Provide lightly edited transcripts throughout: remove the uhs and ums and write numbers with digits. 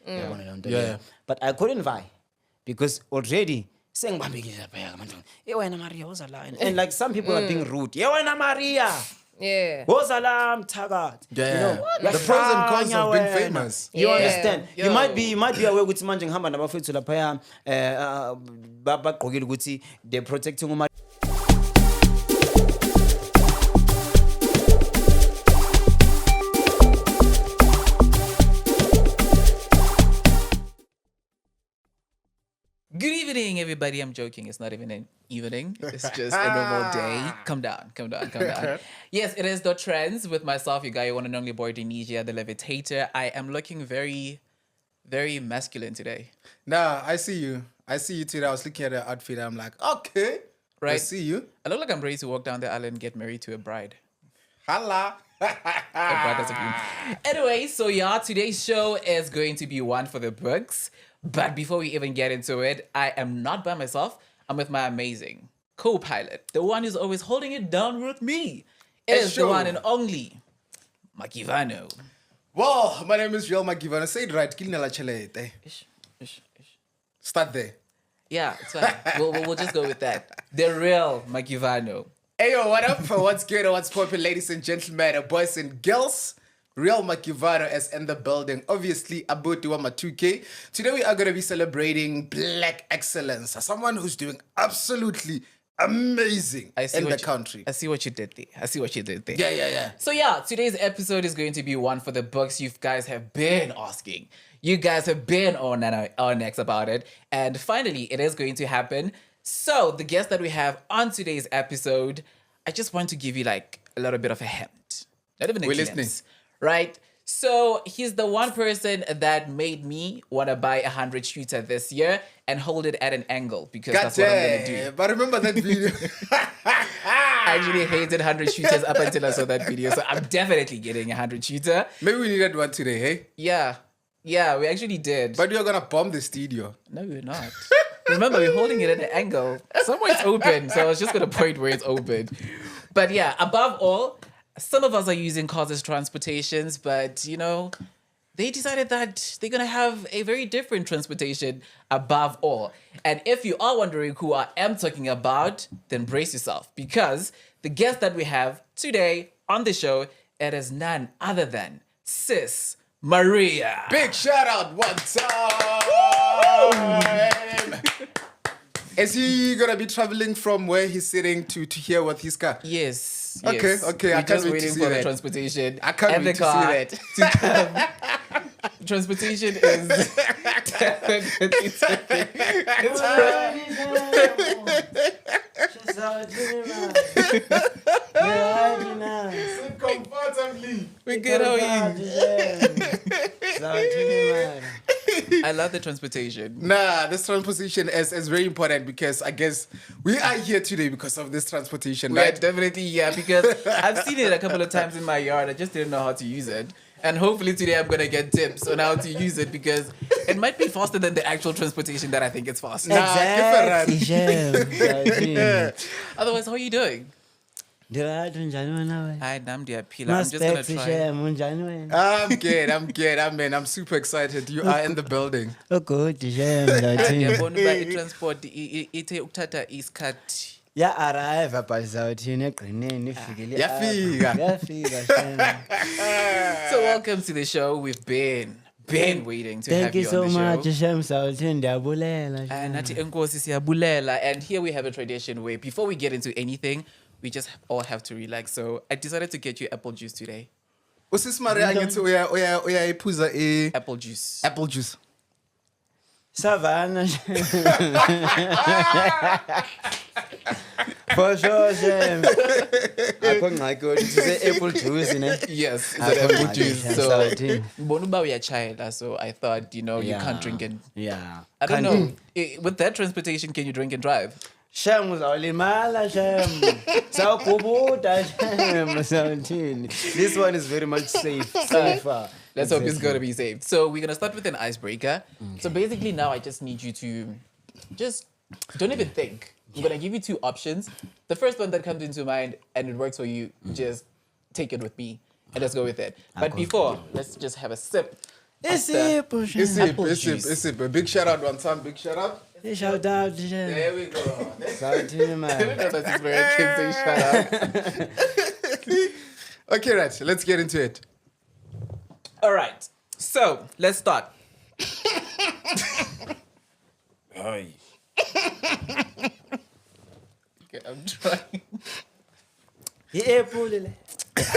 Yeah. But I couldn't vie because already saying Maria was alive. And like some people are being rude. Maria. Yeah. Was alarm tagat. Yeah. The pros and cons of being famous. You Yeah. understand? Yo. You might be aware with manjing hamba nabafethu lapha bagqokile ukuthi they're protecting uma. Good evening, everybody. I'm joking. It's not even an evening. It's just a normal day. Calm down. Yes, it is The Trends with myself, your guy, your one and only boy, Denisha, the levitator. I am looking very, very masculine today. Nah, I see you today. I was looking at the outfit. I'm like, okay. Right? I see you. I look like I'm ready to walk down the aisle and get married to a bride. Hala. Anyway, so yeah, today's show is going to be one for the books. But before we even get into it, I am not by myself. I'm with my amazing co-pilot, the one who's always holding it down with me. It is the one and only Makivano. Well, my name is Real Makivano. Say it right. Start there. Yeah, it's fine. we'll just go with that. The real Makivano. Hey, yo, what up? What's good? What's poppin', ladies and gentlemen, boys and girls? Real Makivano is in the building. Obviously, about to my 2K. Today we are going to be celebrating Black excellence. Someone who's doing absolutely amazing in the country. I see what you did there. Yeah. So yeah, today's episode is going to be one for the books. You guys have been asking. You guys have been on our necks about it. And finally, it is going to happen. So the guest that we have on today's episode, I just want to give you like a little bit of a hint. Not even a glimpse. Listening. Right? So he's the one person that made me want to buy a 100 shooter this year and hold it at an angle because that's what I'm going to do. But remember that video? I actually hated 100 shooters up until I saw that video. So I'm definitely getting a 100 shooter. Maybe we needed one today, hey? Yeah, we actually did. But you're going to bomb the studio. No, we're not. Remember, we're holding it at an angle. Somewhere it's open. So I was just going to point where it's open. But yeah, above all, some of us are using cars as transportations, but, you know, they decided that they're going to have a very different transportation above all. And if you are wondering who I am talking about, then brace yourself, because the guest that we have today on the show, it is none other than Sis Maria. Big shout out one time. Is he going to be traveling from where he's sitting to here with his car? Yes. Okay. We're just waiting for the transportation. I can't wait to see that. Transportation is definitely taking its Sit comfortably. We're good, how are you? I love the transportation. Nah, this transportation is very important because I guess we are here today because of this transportation, We're right? definitely here because I've seen it a couple of times in my yard. I just didn't know how to use it. And hopefully today I'm going to get tips on how to use it because it might be faster than the actual transportation that I think it's faster. Exactly. Otherwise, how are you doing? I'm I'm just going to try. I'm good. I'm super excited. You are in the building. Transport ithe ukuthatha isikhathi. Yeah, arrive abazawuthini egqineni ifikile. Yafika. So welcome to the show. We've been waiting to Thank have you you on so the much, show. Shem Sawuthini, ndiyabulela. And nathi enkosi siyabulela. And here we have a tradition where before we get into anything, we just all have to relax. So I decided to get you apple juice today. Sis Maria ngithi uyayiphuza Apple juice. apple juice. Savannah. For sure, Shem. It's apple juice, innit? Yes, it's an apple juice. So Bonuba we are child, so I thought, you can't drink and I don't know. With that transportation, can you drink and drive? Shem uzawulimala, Shem. Sawugubuda, Shem. This one is very much safer. Let's hope it's going to be saved. So we're going to start with an icebreaker. Okay. So basically now I just need you to don't even think. I'm going to give you two options. The first one that comes into mind and it works for you, just take it with me and let's go with it. But before, let's just have a sip Isipho, Shem. Isip. A big shout out one time. Big shout out. Shout out, Shem. There we go. Shout to man. That's very kids say shut up. Okay, right. Let's get into it. All right. So let's start. Oi. Okay, I'm trying. Apple le.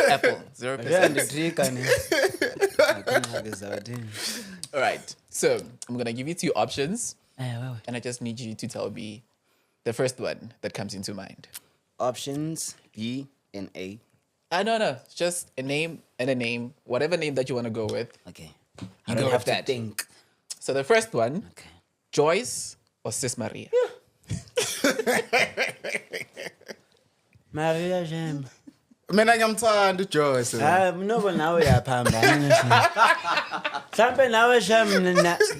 Apple, 0%. All right. So I'm gonna give you two options, and I just need you to tell me the first one that comes into mind. Options B and A. No. Just a name and a name, whatever name that you want to go with. Okay. You I go don't have with to that. think. So the first one, Okay. Joyce or Sis Maria? Maria Shem. Mina ngiyamthanda uJoyce. Mnobo nawe uyaphambana Shem. Mhlambe nawe Shem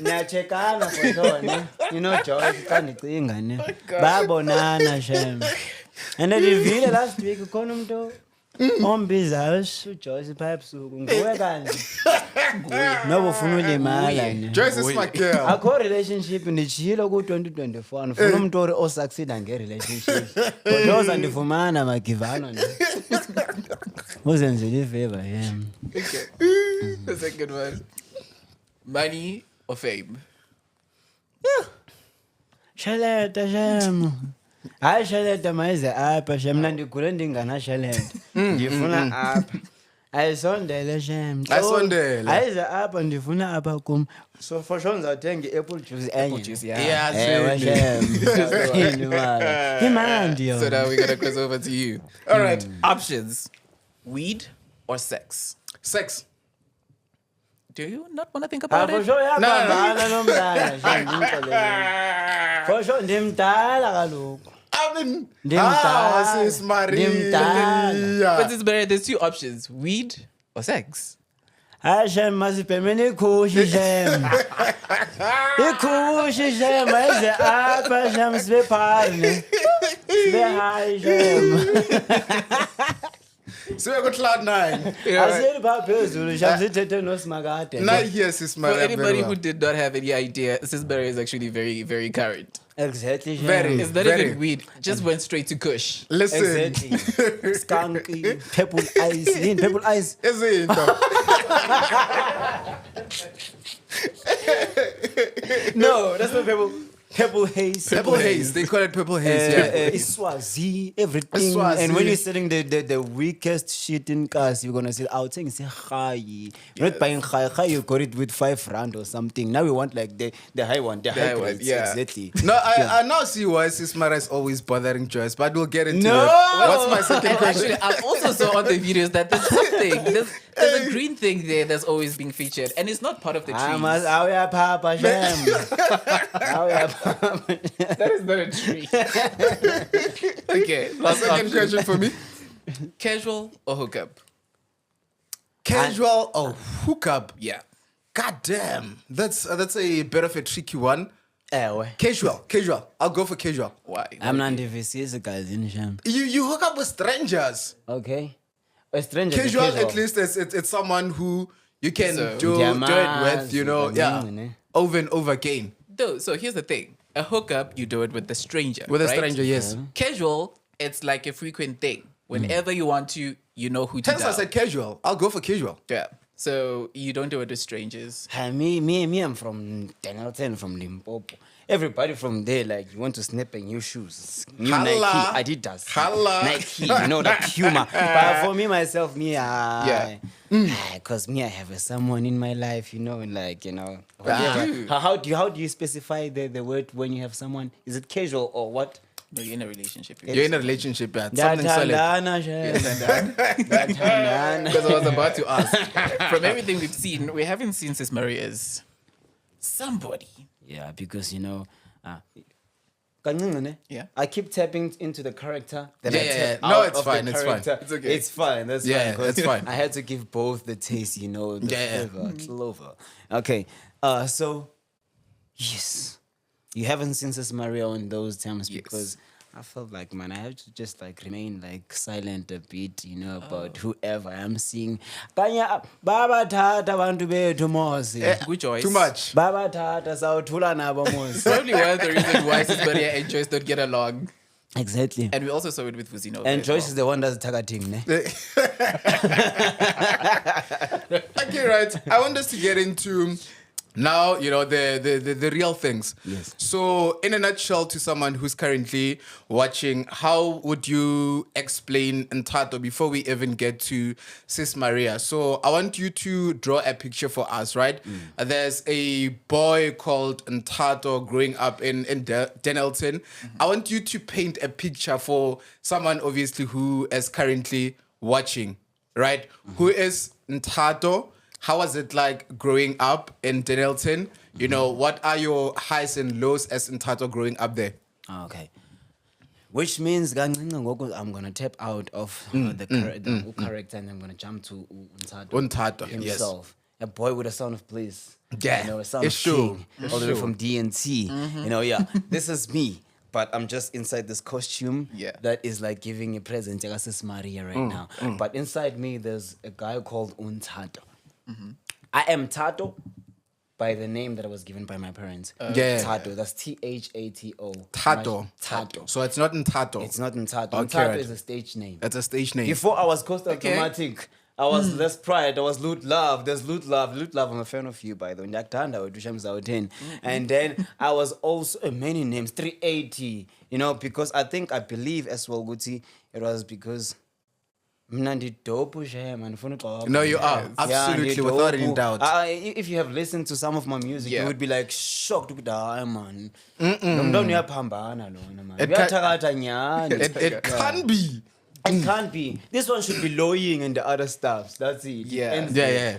niyachekana for sure ne. You know Joyce xa ndicinga ne. Babonana Shem. And then rivile last week ukhona umuntu ombizayo uJoyce pha ebusuku nguwe kanje. Nobo ufuna ulimala ne. Joyce is my girl. Akho relationship ndichilo ku 2024 ngifuna umuntu osucceeda nge-relationship. Kodwa ndifumana magivano ne. Uzenzile ifavor yami. Okay. The second one, money or fame? Sheleta Shem. Hayi sheleta mayize apha Shem, mna ndigule ndingana sheleta. Ndifuna apha. Ayisondele Shem. Ayisondele. Ayize apha ndifuna apha kum. So for sure ngizathenga i-apple juice enye. Apple juice, yeah. Yeah, Ewe Shem. Shem. Imandi yo. So now we're gonna cross over to you. All right. Options: weed or sex. Sex. Do you not want to think about For it? sure yaphambana nomntana Shem, ngimxelele. For sure ndimdala kaloku. I mean, Ndimdala. Sis Maria. Ndimdala. But it's better. There's two options: weed or sex. Hayi Shem, masibhemeni ikhushi Shem. Ikhushi Shem, ayize apha Shem sibe phane. Sibe high Shem. So we're cloud 9. Asiyeli pha phezulu Shem, sithethe noSimakade. Not here, Sis For Maria. anybody who did not have any idea, Sis Maria is actually very, very current. Exactly Shem. Very. It's not Very. even weed. Just went straight to Kush. Listen. Exactly. Skunky, purple eyes. Yini purple eyes? Is it? No, that's not purple. Purple haze. Purple haze. They call it purple haze. Yeah. Iswazi, everything. Iswazi. And when you're selling the weakest shit in cars, you're gonna say, I would think say high. You're not buying high, you got it with R5 or something. Now we want like the high one, the high high one, grades. yeah. Exactly. No, I now see why Sis Maria is always bothering Joyce, but we'll get into No! it. What's my second And question? actually, I also saw on the videos that there's something. There's a green thing there that's always being featured, and it's not part of the trees. Our Papa Shem. Our Papa. That is not a tree. Okay, last Second option. question for me. Casual or hookup? Casual or hookup? Yeah. God damn. That's a bit of a tricky one. Ewe. Casual. I'll go for casual. Why? I'm not divisive guys in Shem. You hook up with strangers. Okay. A stranger. Casual, at least it's someone who you can So, do it with, you know, yeah, ne? over and over again. Though, so here's the thing. A hookup, you do it with the stranger. With a right? stranger, yes. Casual, it's like a frequent thing. Whenever you want to, you know who to Hence I dial. said casual. I'll go for casual. Yeah. So you don't do it with strangers. Me, I'm from Danielton, from Limpopo. Everybody from there, like, you want to snap a new shoes. New Holla. Nike, Adidas. Holla. Nike, you know, that humor. But for me, myself, Yeah. Because me, I have someone in my life, you know, and like, you know. Ah. How do you specify the word when you have someone? Is it casual or what? No, you're in a relationship. You're in a relationship, yeah. Something solid. Dathandana, Shem. Because Dathandana. I was about to ask. From everything we've seen, we haven't seen Sis Maria as somebody. Yeah, because, you know, kancinci ne? Yeah. I keep tapping into the character. Then Yeah, I yeah, tap yeah. No, out it's of the fine, it's fine. character. It's okay. It's fine. That's Yeah, fine. 'cause it's fine. I had to give both the taste, you know, the Yeah, yeah. flavor, clover. Okay. So, yes. You haven't seen Sis Maria in those terms because I felt like, man, I have to just like remain like silent a bit, you know, about whoever I'm seeing. Kanya baba tata bantu bethu mosi. Good choice. Too much. Baba tata sawuthula nabo mosi. Probably one of the reasons why Sis Maria and Joyce don't get along. Exactly. And we also saw it with Vuzino. And Joyce is the one that's targeting, ne? Okay, right. I want us to get into now, the real things. Yes. So, in a nutshell, to someone who's currently watching, how would you explain Nthato before we even get to Sis Maria? So, I want you to draw a picture for us, right? There's a boy called Nthato growing up in Denelton. I want you to paint a picture for someone, obviously, who is currently watching, right? Who is Nthato? How was it like growing up in Denelton? What are your highs and lows as Nthato growing up there? Okay. Which means I'm going to tap out of the character and I'm going to jump to Nthato, himself. A boy with a sound of bliss. Yeah, a sound it's of true. king, all the way from DNT. This is me. But I'm just inside this costume that is like giving a present to Sis Maria right now. But inside me, there's a guy called Nthato. I am Thato by the name that I was given by my parents. Thato. That's Thato. Thato. Thato. So it's not Nthato. It's not Nthato. Okay, Nthato right. is a stage name. It's a stage name. Before I was Coastal Automatic, I was Less Pride, I was Loot Love. There's Loot Love. Loot Love, I'm a fan of you, by the way. And then I was also many names, 380, because I believe as well, Guti, it was because no, you are. Absolutely, without any doubt. If you have listened to some of my music, you would be like shocked with man. It can be. It can't be. This one should be lowing and the other stuff. That's it. Yeah.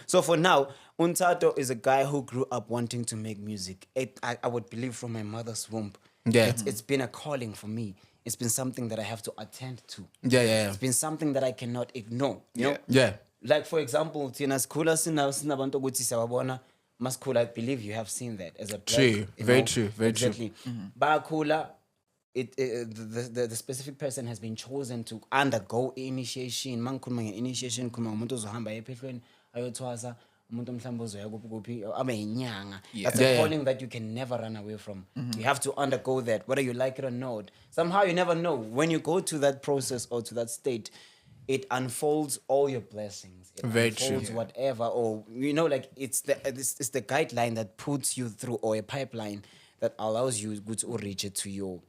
So for now, Nthato is a guy who grew up wanting to make music. I would believe from my mother's womb. Yeah. It's been a calling for me. It's been something that I have to attend to. Yeah. It's been something that I cannot ignore. You know? Yeah. Like for example, Tina Skula sinabantu ukuthi siyabona Maskula, I believe you have seen that as a black, true. Very true. Exactly. Bakula, the specific person has been chosen to undergo initiation. Man initiation kuma umuntu ozohamba ephehlweni ayothwasa. That's a calling that you can never run away from. You have to undergo that, whether you like it or not. Somehow you never know. When you go to that process or to that state, it unfolds all your blessings. It Very unfolds true. whatever, or it's the guideline that puts you through, or a pipeline that allows you to reach it to your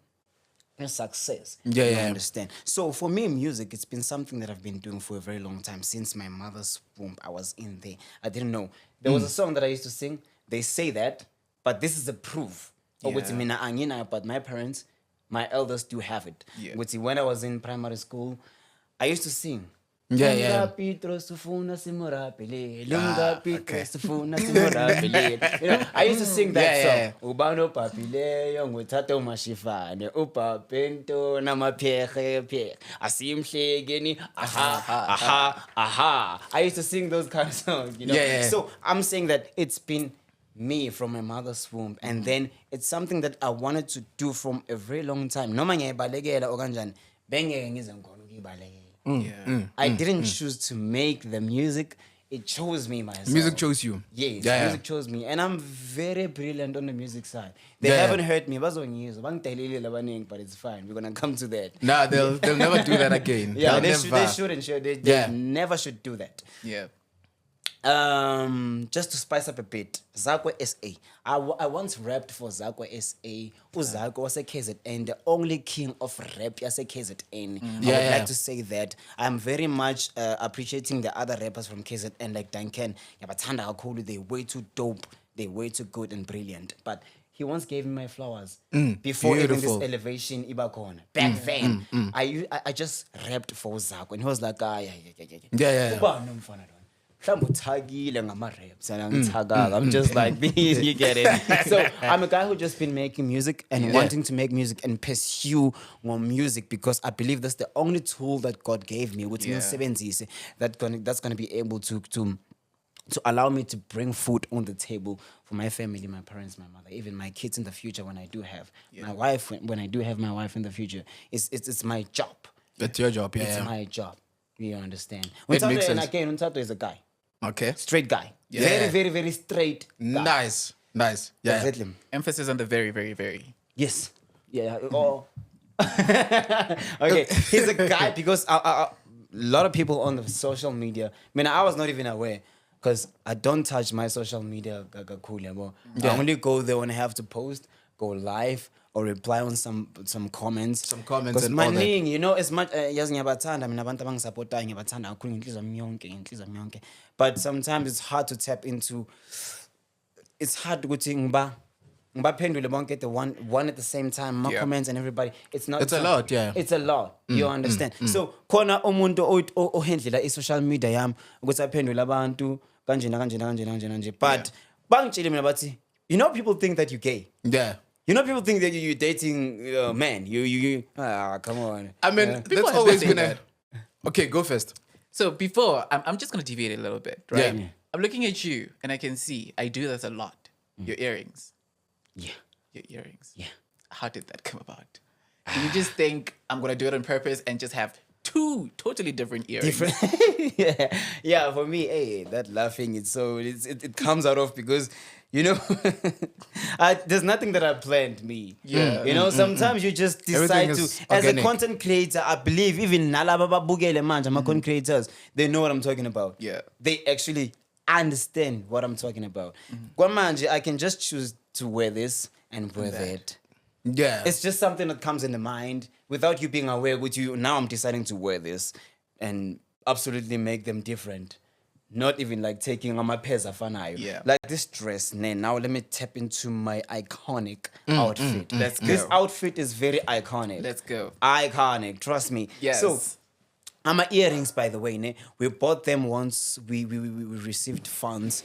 success. Yeah. Understand. So for me, music, it's been something that I've been doing for a very long time. Since my mother's womb, I was in there. I didn't know. There was a song that I used to sing. They say that, but this is a proof. But my parents, my elders do have it. When I was in primary school, I used to sing. Yeah. I used to sing that song. Ubano papileyo nguthatha umashifane upapento namaphehe asimhlekeni aha. I used to sing those kind of songs, So I'm saying that it's been me from my mother's womb, and then it's something that I wanted to do from a very long time. Noma ngiyabalekela okanjani bengeke ngize ngikhona ukuyibalekela. I didn't choose to make the music. It chose me myself. Music chose you. Yes, music chose me. And I'm very brilliant on the music side. They haven't heard me. But it's fine. We're going to come to that. Nah, they'll never do that again. They shouldn't. They never should do that. Yeah. Just to spice up a bit, Zakwa SA. I once rapped for Zakwa SA. Uzakwa was a KZN, the only king of rap as a KZN. I would like to say that I'm very much appreciating the other rappers from KZN like Duncan. They're way too dope. They're way too good and brilliant. But he once gave me my flowers before even this elevation ibakon. Back then, I just rapped for Zakwa, and he was like, Yeah. I'm just like this, you get it. So I'm a guy who just been making music and wanting to make music and pursue more music, because I believe that's the only tool that God gave me, which means that's gonna be able to to allow me to bring food on the table for my family, my parents, my mother, even my kids in the future when I do have my wife, when I do have my wife in the future. It's my job. It's your job, yeah. It's my job. You understand? It makes And sense. again, Nthato is a guy. Okay. Straight guy. Yeah. Very, very, very straight guy. Nice. Yeah. Exactly. Emphasis on the very, very, very. Yes. Yeah. Oh. Okay. He's a guy because a lot of people on the social media. I was not even aware because I don't touch my social media. I only go there when I have to post, go live, or reply on some comments. Some comments and all that. you know, as much yazi ngiyabathanda mina abantu abangisapotayo ngiyabathanda kakhulu ngenhliziyo yami yonke. But sometimes it's hard to tap into. It's hard ukuthi ngibaphendule bonke the one at the same time, my comments and everybody. It's a lot, yeah. It's a lot. You understand? So khona umuntu ohandlela i-social media yami ukuthi aphendule abantu kanjena. But bangitshele mina bathi, you know, people think that you're gay. Yeah. You know, people think that you're dating men. Come on. I mean, People that's have always been been saying a... Okay, go first. So before, I'm just going to deviate a little bit, right? Yeah. I'm looking at you and I can see I do this a lot. Your earrings. Yeah. Your earrings. Yeah. How did that come about? Do you just think I'm going to do it on purpose and just have two totally different earrings? Yeah. For me, hey, that laughing, it comes out of because, you know, there's nothing that I planned, me. Yeah. You know, sometimes you just decide Everything to, is as a organic. content creator, I believe even nalaba babukele manje, my content creators, they know what I'm talking about. Yeah. They actually understand what I'm talking about. Kwamanje, I can just choose to wear this and wear that. Yeah. It's just something that comes in the mind without you being aware with you. Now I'm deciding to wear this and absolutely make them different. Not even like taking on my pesa fanayo. Yeah. Like this dress, now let me tap into my iconic outfit. Let's This go. outfit is very iconic. Let's go. Iconic, trust me. Yes. So, my earrings, by the way, we bought them once we received funds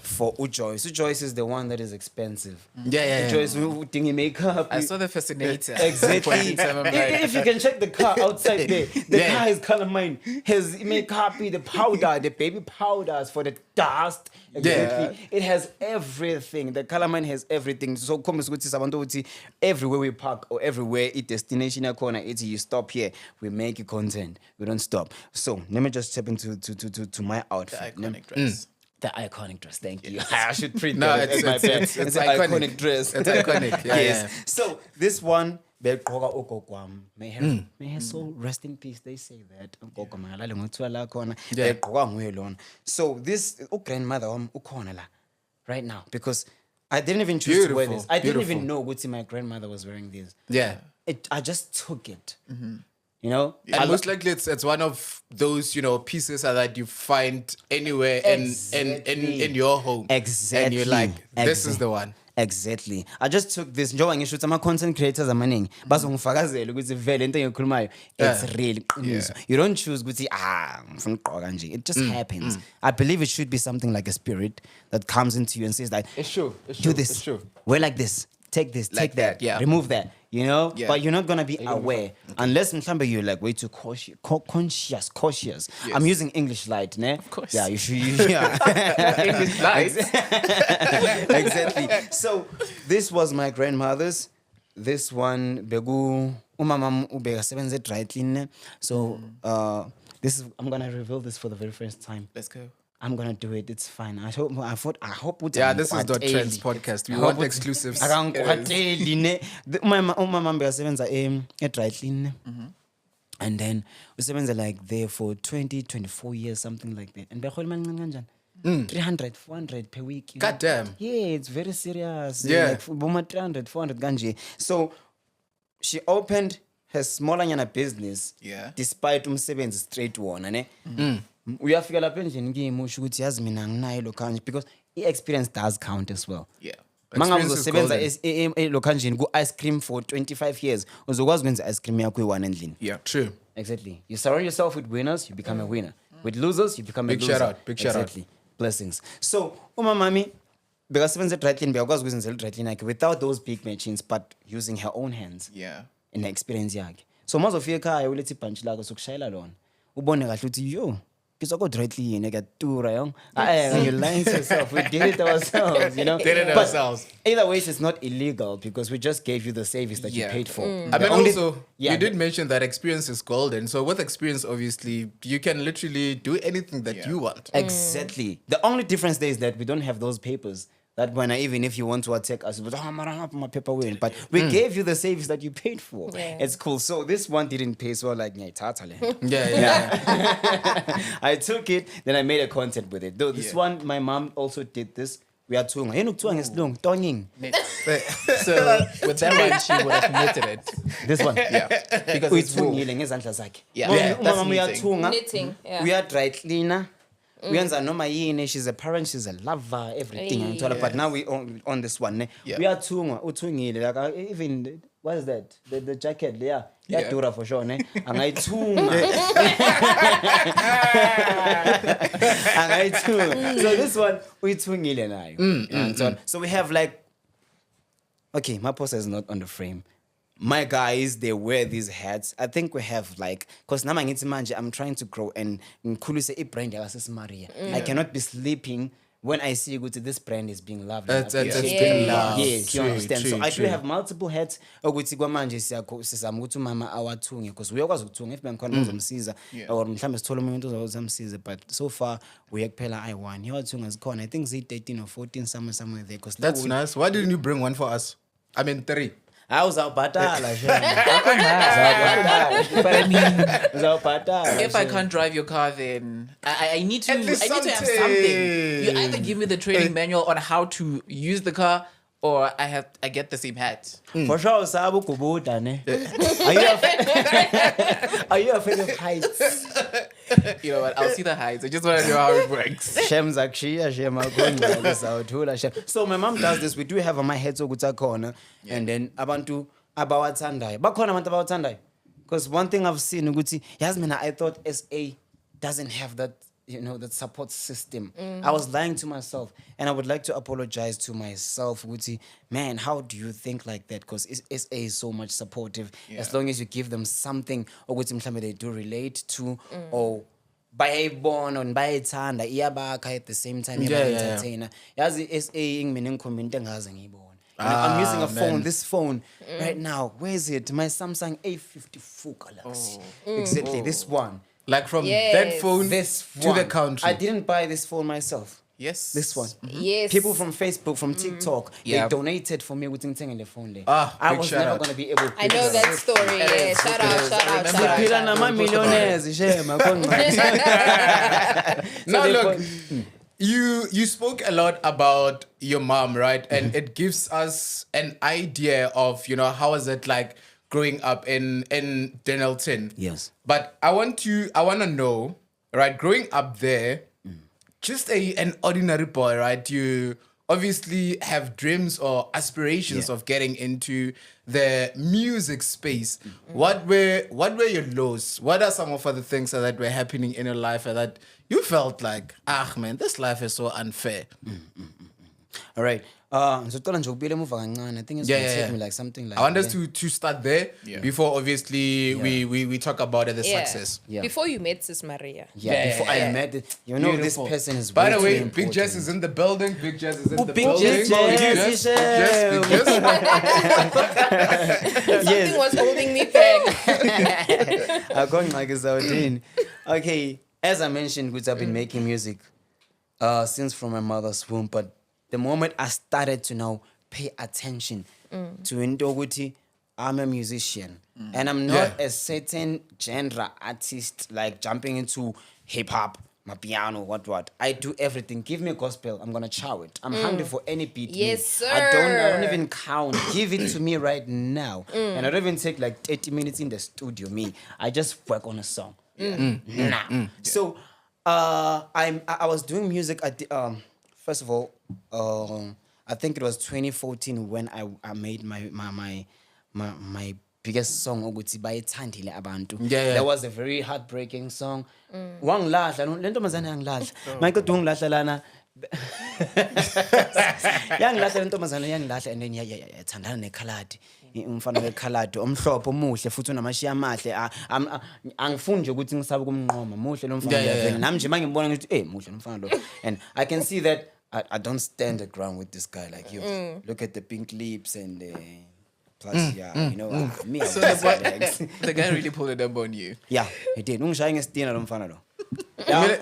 for Ujoyce. Ujoyce is the one that is expensive. Yeah. Ujoyce, we think makeup. I saw the fascinator. Exactly. 0.7, like- If you can check the car outside there, the car is color mine. Has makeup, the powder, the baby powders for the dust. Exactly. It has everything. The color mine has everything. So come with everywhere we park or everywhere it destination corner, it's you stop here. We make you content. We don't stop. So let me just step into to my The outfit. iconic dress. The iconic dress, thank you. I should print No, that as my bag. it's an iconic. iconic dress. It's iconic. Yeah, Yes. yeah. So this one, begqoka ugogo wami. May her soul rest in peace. They say that. Ugogo makalale ngothiwa la khona. Yeah. Begqoka nguye lona. So this grandmother wami ukhona la right now because I didn't even choose to wear Beautiful, this. I didn't beautiful. even know ukuthi my grandmother was wearing this. Yeah. I just took it. You know? And most likely it's one of those, you know, pieces that you find anywhere in your home. Exactly. And you're like, this is the one. Exactly. I just took this. Njengoba ngisho ukuthi ama-content creators amaningi bazongifakazela ukuthi vele into engiyikhulumayo it's real iqiniso. You don't choose ukuthi ngifuna ukugqoka nje. It just happens. I believe it should be something like a spirit that comes into you and says like, It's true. do this, wear like this, take this, Like take that, that, yeah. remove that. You know, Yeah. but you're not gonna be aware unless mhlambe you're like way too cautious. Cautious. I'm using English light, ne? Of course. Yeah, you should. Yeah. English lights. Exactly. So this was my grandmother's. This one, begu umama ubeka sebenze dry clean. So this is I'm gonna reveal this for the very first time. Let's go. I'm gonna do it. It's fine. I hope. Yeah, this is the Trends podcast. We want exclusives. Akangikwateli ne. Umama beyasebenza dry clean. And then usebenza like there for 24 years, something like that. And behola imali kancane kanjani? 300, 400 per week. God damn. Yeah, it's very serious. Yeah. Like boma 300, 400 kanje. So she opened her smaller business. Yeah. Despite umsebenzi straight wona ne. Uyafika lapha endlini ngiyimusho ukuthi yazi mina nginayo lo kanje because experience does count as well. Yeah. Manga Experience is uzosebenza lo kanjini ku ice cream for 25 years uzokwazi ukwenza ice cream yakho iwana endlini. Yeah, true. Exactly. You surround yourself with winners, you become a winner. With losers, you become a Big loser. shout out, big shout out. Exactly. Blessings. So, umamami bekasebenza dry clean beyakwazi ukuzenzela dry clean yakhe without those big machines but using her own hands. Yeah. In the experience yakhe. So mazofika ekhaya ulethi ibhantshi lakho sokushayela lona. Ubone kahle uthi yo directly you you're lying to yourself. We did it ourselves, you know. Did it But ourselves. Either ways, it's not illegal because we just gave you the service that you Yeah. paid for. I mean, also, yeah, you did mention that experience is golden. So with experience, obviously, you can literally do anything that you want. Exactly. The only difference there is that we don't have those papers. That when even if you want to attack us, but my paper win. But we gave you the service that you paid for. Yeah. It's cool. So this one didn't pay. So like, Yeah. I took it, then I made a content with it. Though this one, my mom also did this. We are tunga. Tonging. So with that one, she would have committed it. This one. Yeah. Because it's wool. Yeah, that's Mama, we are knitting. tunga. Knitting, yeah. We are dry cleaner. We are noma yini. She's a parent. She's a lover. Everything. But now we on this one. Yeah. We are tunga. Utungile. Like even what is that? The jacket. Yeah. Yeah. Dura for sure. And I tunga. And I tunga. So this one we tungile now. So we have like. Okay, my poster is not on the frame. My guys, they wear these hats. I think we have like, because now I'm trying to grow and ngikhulise brand ya Sis Maria. I cannot be sleeping when I see this brand is being loved. It's appreciated. being loved. Yes, you True, understand. true, So I do true. have multiple hats. Ukuthi kwamanje sizama ukuthi umama awathunge because uyakwazi ukuthunga if bengikhona uzomsiza or mhlambe sithola umuntu ozomsiza, but so far we kuphela I1. Yawathunga zikhona. I think Z13 or 14 somewhere there because That's nice. Why didn't you bring one for us? I mean, 3. Uzawubhatala But I mean, uzawubhatala. if I can't drive your car, then I need to. I At need least to have something. something. You either give me the training manual on how to use the car, or I get the same hat. For sure, Sabu Kubuta, ne? Are you afraid of heights? You know what? I'll see the heights. I just want to know how it works. Shem Zakshia, Shem Agunga, Shem. So my mom does this. We do have on my head so good corner, and then Abantu about Sandai. Bakona about Sandai. Because one thing I've seen, Uguti, Yasmina, I thought SA doesn't have that, that support system. I was lying to myself, and I would like to apologize to myself, Uguti. Man, how do you think like that? Because SA is so much supportive. As long as you give them something, or Uguti they do relate to, or bayayibona and bayayithanda iyabakha at the same time entertainer. Yazi SA ingimene ngikhomenta engaze ngiyibone. I'm using a phone, this phone right now. Where is it? My Samsung A54 Galaxy. Exactly, this one. Like from Yes. that phone This to one. the country. I didn't buy this phone myself. Yes. This one. Yes. People from Facebook, from TikTok, Yeah. they donated for me with thing in the phone there. Ah, I big was shout never out. going to be able to. I know that story. Yeah. Shout out. Siphila nama-millionaires, Shem, Now they look, put- you spoke a lot about your mom, right? And it gives us an idea of, how is it like growing up in Denelton. Yes. But I want to know, right, growing up there, just an ordinary boy, right? You obviously have dreams or aspirations of getting into the music space. What were your lows? What are some of the things that were happening in your life that you felt like, man, this life is so unfair? All right. Ngizocela nje ukubile emuva kancane. I think it's going to take me like something like I want us to start there before obviously we talk about the Yeah. success. Yeah. Before you met Sis Maria. Before I met it. Beautiful. This person is By the way way, too Big important. Jess is in the building. Big Jess is in the Big building. Jess, Jess, Big Jess. Something was holding me back. I'm going like a sardine. Okay, as I mentioned, I've been making music since from my mother's womb, but the moment I started to now pay attention to Ndoguti, I'm a musician. And I'm not a certain genre artist, like jumping into hip-hop, my piano, what. I do everything. Give me gospel, I'm gonna chow it. I'm hungry for any beat. Yes, I don't sir. even count. Give it to me right now. And I don't even take like 30 minutes in the studio, me. I just work on a song. Now. So I was doing music at the first of all, I think it was 2014 when I made my biggest song ukuthi bayithandile abantu. That was a very heartbreaking song. Wangilahla le ntombazane yangilahla. Mayiqeda ungilahla lana. Yangilahla le ntombazane yangilahla and then yathandana nekhaladi. umfana wekhaladi omhlophe omuhle futhi unamashiya amahle angifuni nje ukuthi ngisabe kumnqoma muhle lo mfana vele nami nje mangibona ngithi muhle lo mfana lo and I can see that I don't stand the ground with this guy like you look at the pink lips and plus you know me So the guy really pulled a number on you. yeah he did ungishaya ngestina lo mfana lo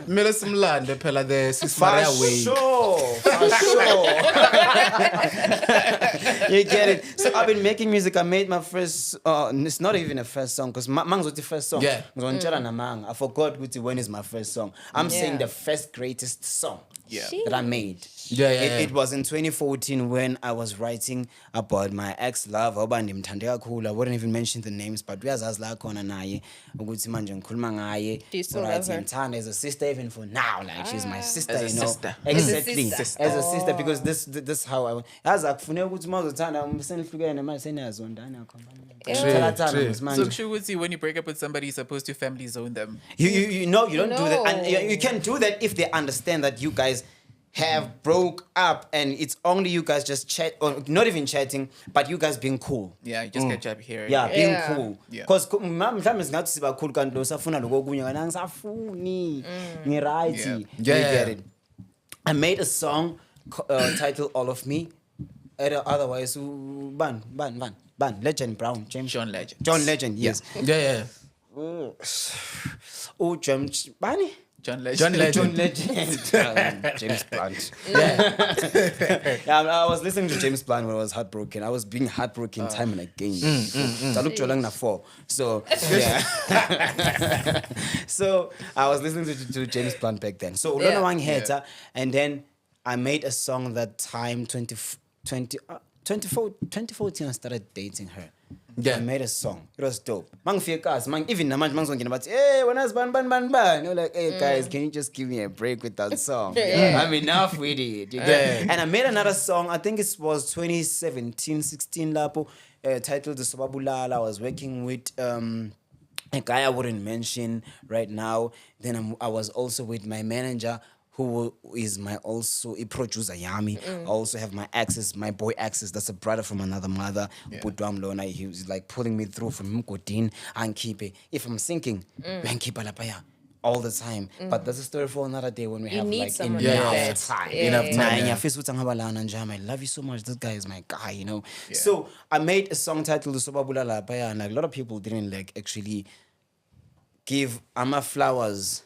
Mele simlande phela the Sis Maria way. For sure. You get it. So I've been making music. I made my first. It's not even a first song because Mang's the first song. Yeah. I forgot when is my first song. I'm saying the first greatest song. Yeah. That I made. It was in 2014 when I was writing about my ex-love. I wouldn't even mention the names, but we as la khona naye ukuthi manje ngikhuluma ngaye. Do you still love her? As a sister even for now, like she's my sister, As a you know. sister. Exactly. As a sister. As a sister, because this how I as akufuneka ukuthi mazothanda umsenihlukene manje seniyazondana True. So Chuguzi, when you break up with somebody, you're supposed to family zone them. You know you don't do that, and No. you can do that if they understand that you guys have broke up and it's only you guys just chat or not even chatting, but you guys being cool. Yeah, you just catch up here. Being Yeah. cool. Yeah. Because mhlawumbe singathi siba cool kanti lo safuna lokho kunye kana ngisafuni ngiright. Yeah. You Yeah. get it. I made a song titled All of Me. Otherwise ban Legend Brown James John Legend. John Legend, yes. Yeah. Oh James Bani John Legend. John Legend. James Blunt. Yeah, I was listening to James Blunt when I was heartbroken. I was being heartbroken time and again. So I looked long enough for. So yeah. So I was listening to James Blunt back then. So Lona Wang Heta, and then I made a song that time 2014 I started dating her. Yeah. I made a song. It was dope. Even namanje mangizongena bathi, hey, when I was ban. You're like, hey guys, can you just give me a break with that song? I'm enough with it. You get it? And I made another song, I think it was 2017-16 lapo, titled The Sobabulala. I was working with a guy I wouldn't mention right now. Then I was also with my manager, who is my also a producer Yami. I also have my boy Access, that's a brother from another mother. Lona, he was like pulling me through from Mkodin and keep it. If I'm sinking, and keep all the time. But that's a story for another day when we have need like someone enough like that. time. Yeah. Enough time. I love you so much. This guy is my guy, you know. So I made a song titled Sobabulala Lapaya, and a lot of people didn't like actually give Ama flowers.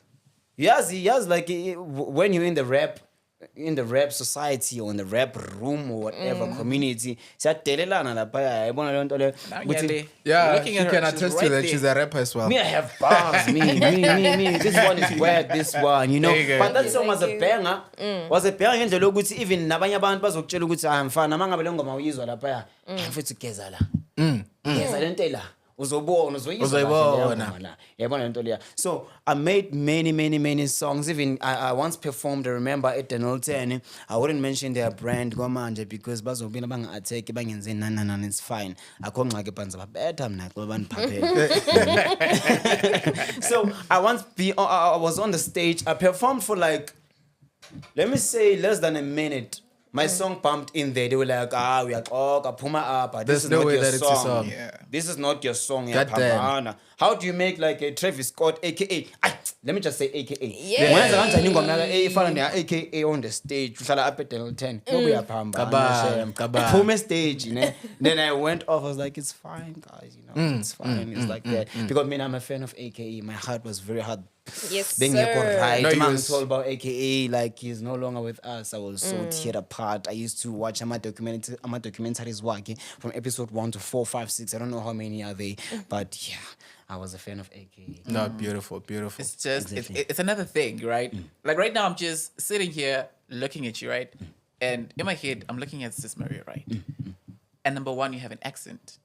Yes, like when you're in the rap society or in the rap room or whatever community, siyadelelana lapha yabona le nto le. Yeah, Looking she at her, can she's attest right to that. there. She's a rapper as well. Me, I have bars. Me. This one is wet. This one, you know. There you go. But that song was a banger. Was a banger ngendlela ukuthi even nabanye abantu bazokutshela ukuthi mfana mangabe le ngoma uyizwa lapha mfethu geza la. Geza le nto la. Uzoyibona. Yabona lento leya. So I made many songs. Even I once performed, I remember at NthatoSA. I wouldn't mention their brand kwamanje because bazobina banga-attack bangenze nana it's fine. Akho ngxaki panza babetha mina xa baniphaphela. So I was on the stage. I performed for like, let me say, less than a minute. My song pumped in there. They were like, we are puma up. This There's is no not way your that it's a song. Yeah. This is not your song. Goddamn. How do you make like a Travis Scott, aka? Let me just say, aka. Yeah. When I aka on the stage, uhlala up at NthatoSA. Kabam. Pume stage, you know. Then I went off. I was like, it's fine, guys. You know, it's fine. It's like that because I'm a fan of AKA. My heart was very hard. Yes, Then sir. right. No, The he man was- told about AKA, like he's no longer with us. I was so teared apart. I used to watch my documentaries working from episode 1 to 4, 5, 6. I don't know how many are they, but yeah, I was a fan of AKA. No, beautiful. It's just, Exactly. it's another thing, right? Like right now, I'm just sitting here looking at you, right? And in my head, I'm looking at Sis Maria, right? And number one, you have an accent,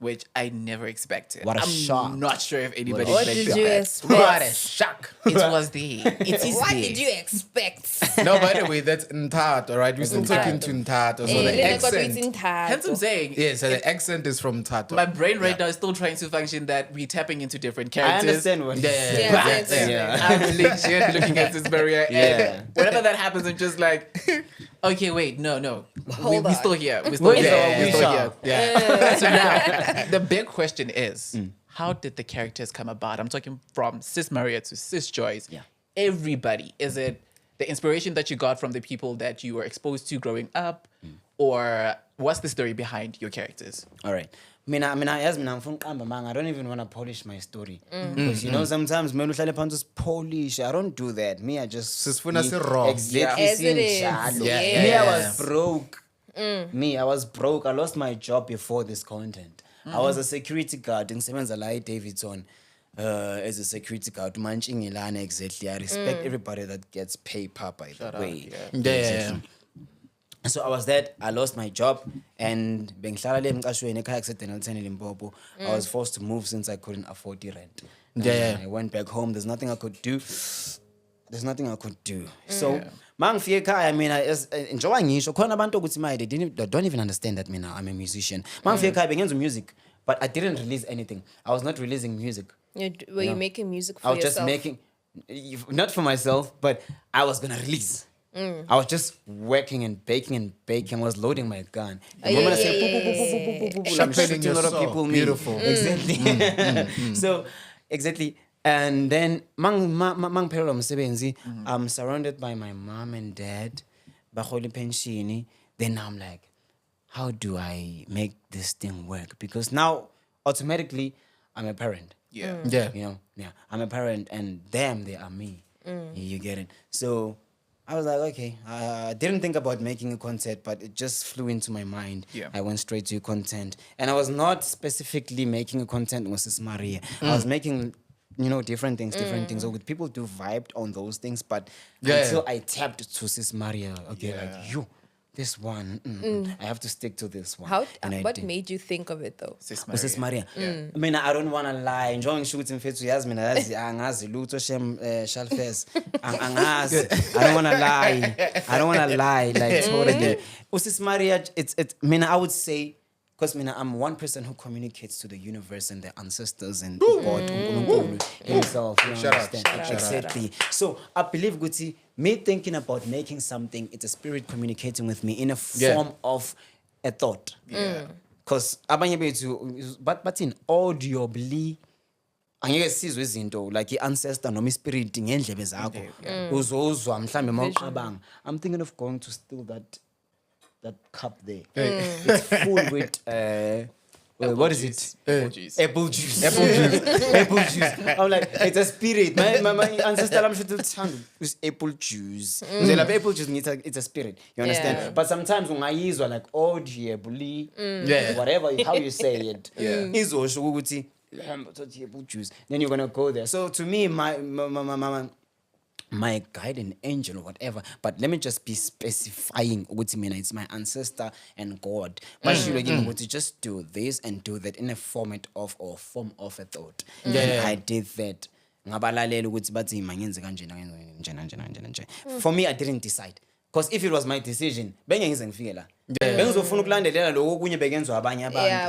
which I never expected. What a I'm shock. not sure if anybody What expected did you that. expect? What a shock. It was there. It is What there. did you expect? No, by the way, that's Nthato, right? We're still talking to Nthato. So the accent. Hence I'm saying, Yeah, so the accent is from Nthato. my brain right now is still trying to function that we're tapping into different I characters. understand what Yeah. I'm legit looking at this barrier. Yeah. And whenever that happens, I'm just like, Okay, wait, no. Hold We're on. still here. We're still Wait, here. so We're we still shall. here. So now, the big question is, how did the characters come about? I'm talking from Sis Maria to Sis Joyce. Yeah. Everybody. Is it the inspiration that you got from the people that you were exposed to growing up? Or what's the story behind your characters? All right. As I don't even want to polish my story. Because, you know, sometimes when you polish, I don't do that. Me, I just... Sisifuna si raw. Exactly. As it is. sinjalo. Yeah. Me, I was broke. Me, I was broke. I lost my job before this content. I was a security guard in Semenza Lai Davidson. As a security guard, Manchingilana, exactly. I respect everybody that gets paid, by the way. Yeah. So I was that. I lost my job, and I was forced to move since I couldn't afford the rent. Yeah. I went back home. There's nothing I could do. So, I mean, I enjoying it. They don't even understand that I'm a musician. I began music, but I didn't release anything. I was not releasing music. Were you making music for I was yourself? just making, not for myself, but I was gonna release. I was just working and baking. I was loading my gun. The moment I say boop, I'm Sharpening shooting a lot of your people. soul. Me. Beautiful. Exactly. So, exactly. And then, I'm surrounded by my mom and dad. Then I'm like, how do I make this thing work? Because now, automatically, I'm a parent. Yeah. Yeah. You know, I'm a parent, and them, they are me. You get it? So I was like, okay, I didn't think about making a content, but it just flew into my mind. Yeah. I went straight to content, and I was not specifically making a content with Sis Maria. I was making, different things. So with people do vibed on those things, but until I tapped to Sis Maria, this one, I have to stick to this one. What made you think of it though? Sis Sis Maria. Maria. I mean, I don't want to lie. Enjoying shooting fethu yazi mina yazi angazi lutho shem shalfes. Angazi. I don't want to lie like totally. Sis Maria, it's I would say, because I'm one person who communicates to the universe and the ancestors and God uNkulunkulu himself. You Shout out. understand? Exactly. So I believe Guti, me thinking about making something, it's a spirit communicating with me in a form of a thought. Yeah. Because abanye bethu, but in audibly, angeke sizwe izinto like i-ancestor noma ispirit ngendlebe zakho uzozwa mhlambe mawucabanga. I'm thinking of going to steal that cup there. It's full with what is it? Apple juice. Apple juice. Apple juice. I'm like, it's a spirit. My ancestor, I'm sure it's apple juice. So like apple juice, it's a spirit. You understand? Yeah. But sometimes when I use like audibly, whatever how you say it, is also apple juice. Then you're gonna go there. So to me, my guiding angel or whatever, but let me just be specifying it's my ancestor and God. But to just do this and do that in a form of a thought. I did that. For me, I didn't decide. Because if it was my decision, Yeah,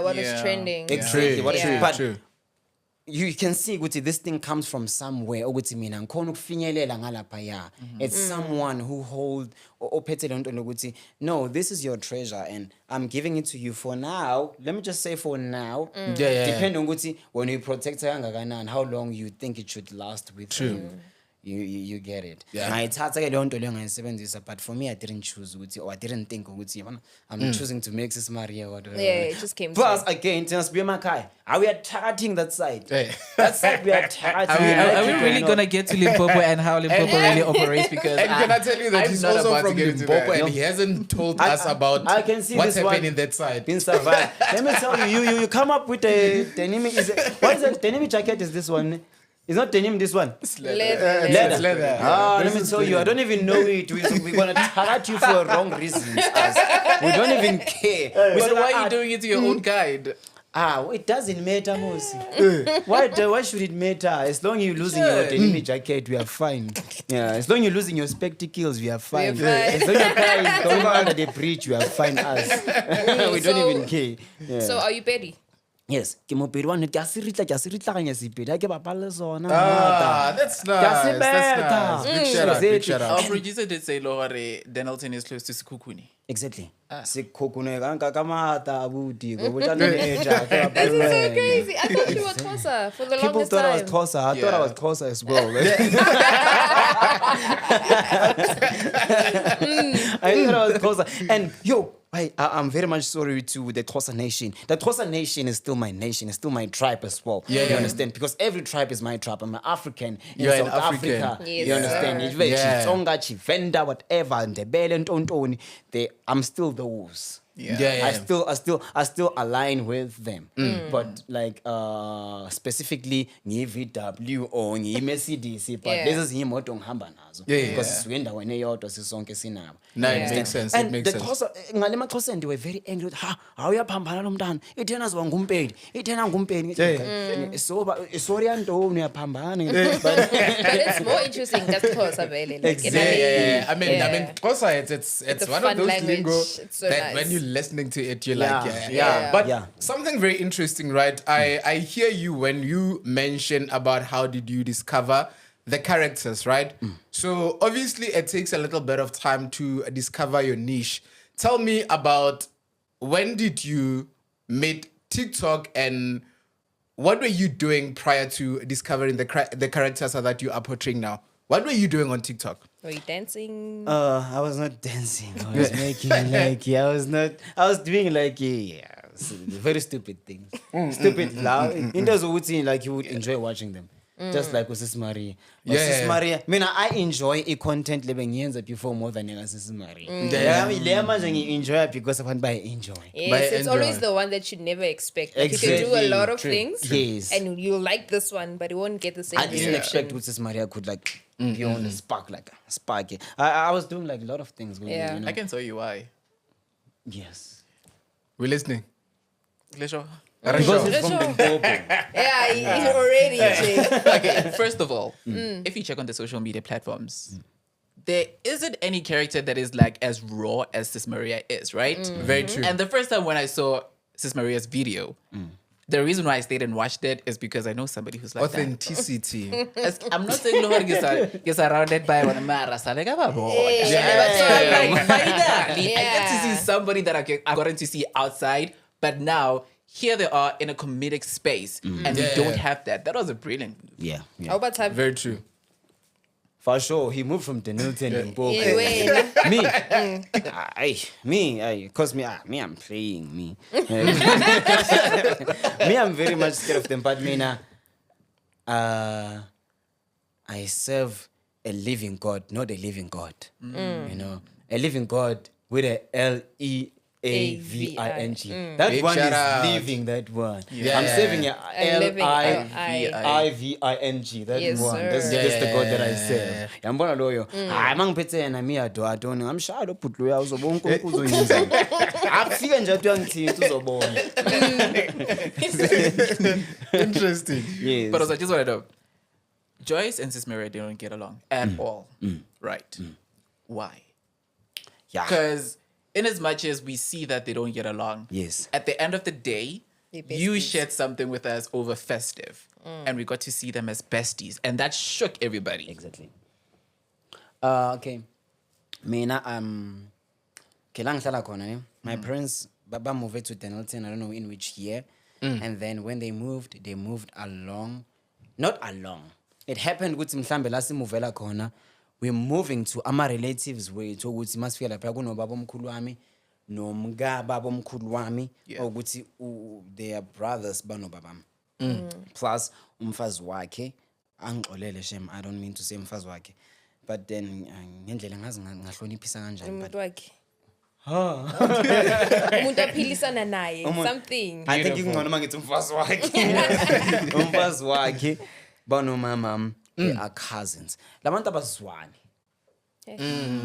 what is trending? Exactly. What is Yeah. but True. you can see this thing comes from somewhere. It's someone who hold or no, this is your treasure and I'm giving it to you for now. Let me just say for now. Depending on when you protect and how long you think it should last with you. You get it. But for me, I didn't choose or I didn't think I'm choosing to make Sis Maria or whatever. Yeah, it just came. Plus, again, are we targeting that side? That side we are targeting. Are we really gonna get to Limpopo and how Limpopo really operates? Because And can I tell you that I'm he's not also about to from get into Limpopo that. and he hasn't told us about I can see what's this happening one. that side. Been survived. Let me tell you come up with a denim. What is that denim jacket? Is this one? It's not denim, this one. Leather. It's leather. Let me tell you, I don't even know it. We're going to target you for wrong reasons. We don't even care. But why are you doing it to your own guide? It doesn't matter, Mosi. Why should it matter? As long as you're losing your denim jacket, we are fine. Yeah, as long as you're losing your spectacles, we are fine. We are fine. As long as your car is going under the bridge, we are fine us. We don't So- even care. Yeah. So are you Betty? Yes, ke mopedi wa nnete, ke a se ritla sepedi, ha ke bapale sona. That's nice. That's nice. Big shout out. Big shout Our out. producer did say Lore Denelton is close to Sekhukhune. Exactly. Se khokune ka mata abuti go botsa manager ke This is so bapale. crazy. I thought you were Xhosa for the People longest thought I time. was Xhosa. I thought I was Xhosa as well. I thought I was Xhosa. And yo, I'm very much sorry to the Xhosa nation. The Xhosa nation is still my nation. It's still my tribe as well. Yeah. You understand? Because every tribe is my tribe. I'm an African in You're an South African. Africa. Yes, You understand? sir. Yeah. Chitsonga, Chivenda, whatever, Ndebele, Ntontoni. I'm still those. Yeah. I still align with them, but like specifically VW or Mercedes, but Yeah. this is imoto ngihamba nazo because siwe endaweni eyodwa sisonke sinabo. No, Yeah. it makes sense. And It makes the sense. Xhosa ngale maXhosa they were very angry with awuyaphambana lo mntana ithena ziwa ngumpedi ithena ngumpedi sorry antoni uyaphambana But it's more interesting that's Xhosa vele. Like, Exactly. I mean, Xhosa, it's a one of fun those language. lingo It's so that nice. when you're listening to it, you're Yeah. like, Yeah. But Yeah. something very interesting, right? I hear you when you mention about how did you discover the characters, right? So obviously it takes a little bit of time to discover your niche. Tell me about when did you meet TikTok and what were you doing prior to discovering the characters that you are portraying now? What were you doing on TikTok? Were you dancing? I was not dancing. I was making I was doing very stupid things. Stupid loud. It doesn't like you would enjoy watching them. Just like with Sis Maria. But Yeah. Sis Maria, I enjoy a content living years before more than Sis Maria. I enjoy it because of what I enjoy. Yes, it's enjoy. always the one that you never expect. Like, you can do a Exactly. lot of True. things, Yes. and you'll like this one, but you won't get the same I didn't reaction. expect with Sis Maria could be on the spark I was doing a lot of things. Yeah. You know? I can tell you why. Yes. We're listening. Lesho. Because it's from Limpopo. Yeah, he's already. Okay, first of all, if you check on the social media platforms, there isn't any character that is like as raw as Sis Maria is, right? Very true. And the first time when I saw Sis Maria's video, the reason why I stayed and watched it is because I know somebody who's like that. Authenticity. I'm not saying Lord gets surrounded by one Mara. Finally, I get to see somebody that I gotten to see outside, but now here they are in a comedic space, and we don't have that. That was a brilliant move. Yeah. How about time? Very true. For sure, he moved from Denilton Limpopo. Yeah, Cause me, I'm playing me. I'm very much scared of them, but I serve a living God, not a living God. You know, a living God with a LEAVING. That Big one shout is out. living. That one. Yeah. I'm saving a living LIVING. That Yes, one. sir. That's the God that I serve. Yeah. Yambona loyo. Hayi mangiphethe yena mi adoni. I'm shy lo bhutlu yawo uzobona uNkulunkulu uzonyinza. Akufike nje athi uyangithinta uzobona. Interesting. Yes. But also, I just want to know, Joyce and Sis Maria, they don't get along at all, right? Why? Yeah. Because in as much as we see that they don't get along, Yes. at the end of the day, They're you besties. shared something with us over festive, and we got to see them as besties, and that shook everybody. Exactly. Okay. Mina ke la ngihlala khona ne. My parents baba moved to Denilton, I don't know in which year. And then when they moved along. Not along. It happened ukuthi mhlambe la simuvela khona. We're moving to ama relatives wethu ukuthi masifika lapha kunobaba omkhulu wami nomkababa omkhulu wami ukuthi they are brothers banobabami. Plus umfazi wakhe angixolele shem, I don't mean to say umfazi wakhe, but then ngendlela ngazi ngahloniphisa kanjani Umuntu wakhe. Umuntu aphilisana naye, something. I think ngcono mangithi umfazi wakhe. Umfazi wakhe banomama they are cousins. Labantu abaswani.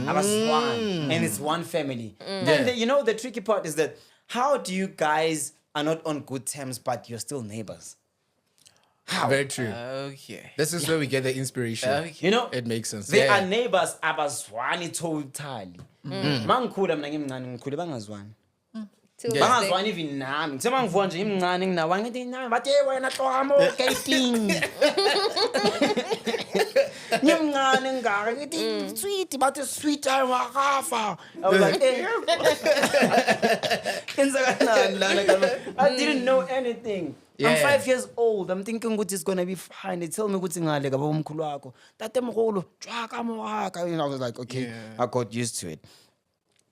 Abaswani. And it's one family. Then the tricky part is that how do you guys are not on good terms but you're still neighbors? Very true. Okay. This is where we get the inspiration. You know, It makes sense. they Yeah. are neighbors abaswani totally. Mangikhula mina ngimncane ngikhule bangazwani. Till Yeah. this day. bangazwani even nami ngithe mangivuka nje imncane nginawa ngithi nami bathe wena hlokamo gating ngimncane ngaka ngithi sweet bathe sweet ayakafa I was like kenzakalani lana kama I didn't know anything. I'm Yeah. 5 years old. I'm thinking ukuthi it's gonna be fine. They tell me ukuthi ngale kaba umkhulu wakho tatemkhulu jwaka moaka. I was like okay, Yeah. I got used to it.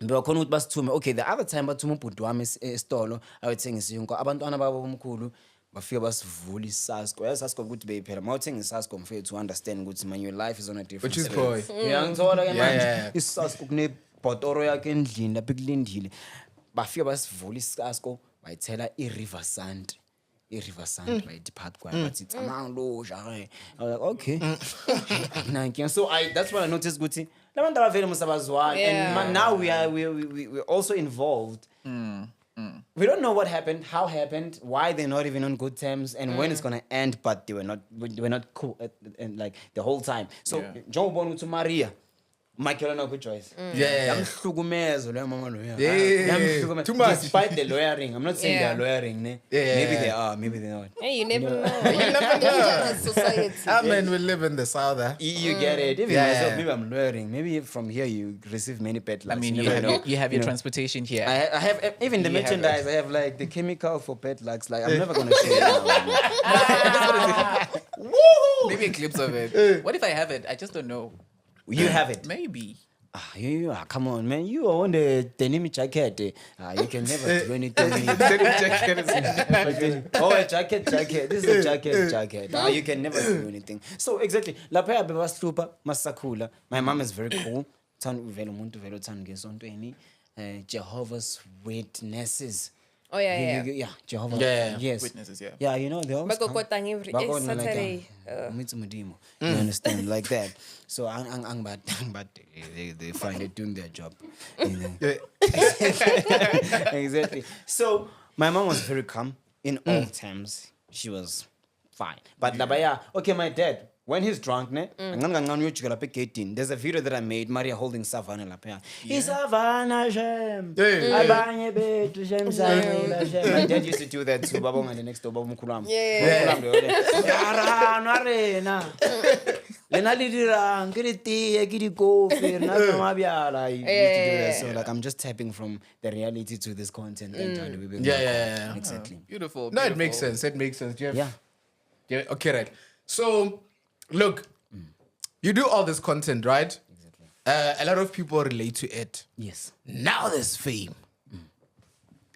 Bewakhona ukuthi basithume. Okay, the other time bathuma ubhuti wami esitolo awethengisa yonke abantwana babo bomkhulu bafika basivula isasco. Yasasco ukuthi beyiphela. Mawuthenga isasco mfethu to understand ukuthi man your life is on a different Which is level. cool. Ngiyangithola ke Yeah, manje yeah. isasco kunebhotoro yakhe endlini lapha kulindile. Bafika basivula isasco bayithela iRiver Sand. I-River Sand bayidepart kwayo bathi tsamang lo jare. I was like okay. Nanki. So that's when I noticed ukuthi labantu abavele musabazwana Yeah. and now we're also involved. We don't know what happened, how happened, why they're not even on good terms, and when it's gonna end. But they were not cool and like the whole time. So John born to Maria, Michael no good choice. Yeah. Yamhlukumezo lo mama lo ya. Yeah. Yamhlukumezo. Too much. Despite the lawyering, I'm not saying Yeah. they're lawyering. Ne? Yeah. Maybe they are, maybe they're not. Hey, you never know. You never know. Dangerous society. I mean, we live in the South. You get it. Even Yeah. myself, maybe I'm lawyering. Maybe from here you receive many pet I lags. mean, you you never have, know. you have your know. transportation here. I have even the You have merchandise. I have like the chemical for pet lags. Like I'm never gonna show you now. Maybe a glimpse of it. What if I have it? I just don't know. You have it. Maybe. Come on, man. You are on the denim jacket. You can never do anything. Oh, a jacket. This is a jacket. You can never do anything. So exactly. Lapha bebaslupa masakula. My mom is very cool. Jehovah's Witnesses. Oh, yeah. Yeah, Jehovah. Yeah. Yes. Witnesses, yeah. Yeah, you know they always come. Bakokotang every Bakona like, Saturday. You understand, like that. So but they find it doing their job. You know? Exactly. So my mom was very calm in all terms. She was fine. But labaya, okay, my dad, when he's drunk, there's a video that I made, Maria holding Savannah lapaya. Savannah shem. Abanye bethu shem Savannah shem. My dad used to do that too. Babong and the next door, Babong Kulam. Lena lidirang kiti kiti coffee na mabiala. He used to do that. So like I'm just tapping from the reality to this content and trying to be Yeah. exactly. Beautiful. No, it beautiful. makes sense. It makes sense. Do you have- Yeah. Yeah. Okay, right. So, look, you do all this content, right? Exactly. A lot of people relate to it. Yes. Now there's fame.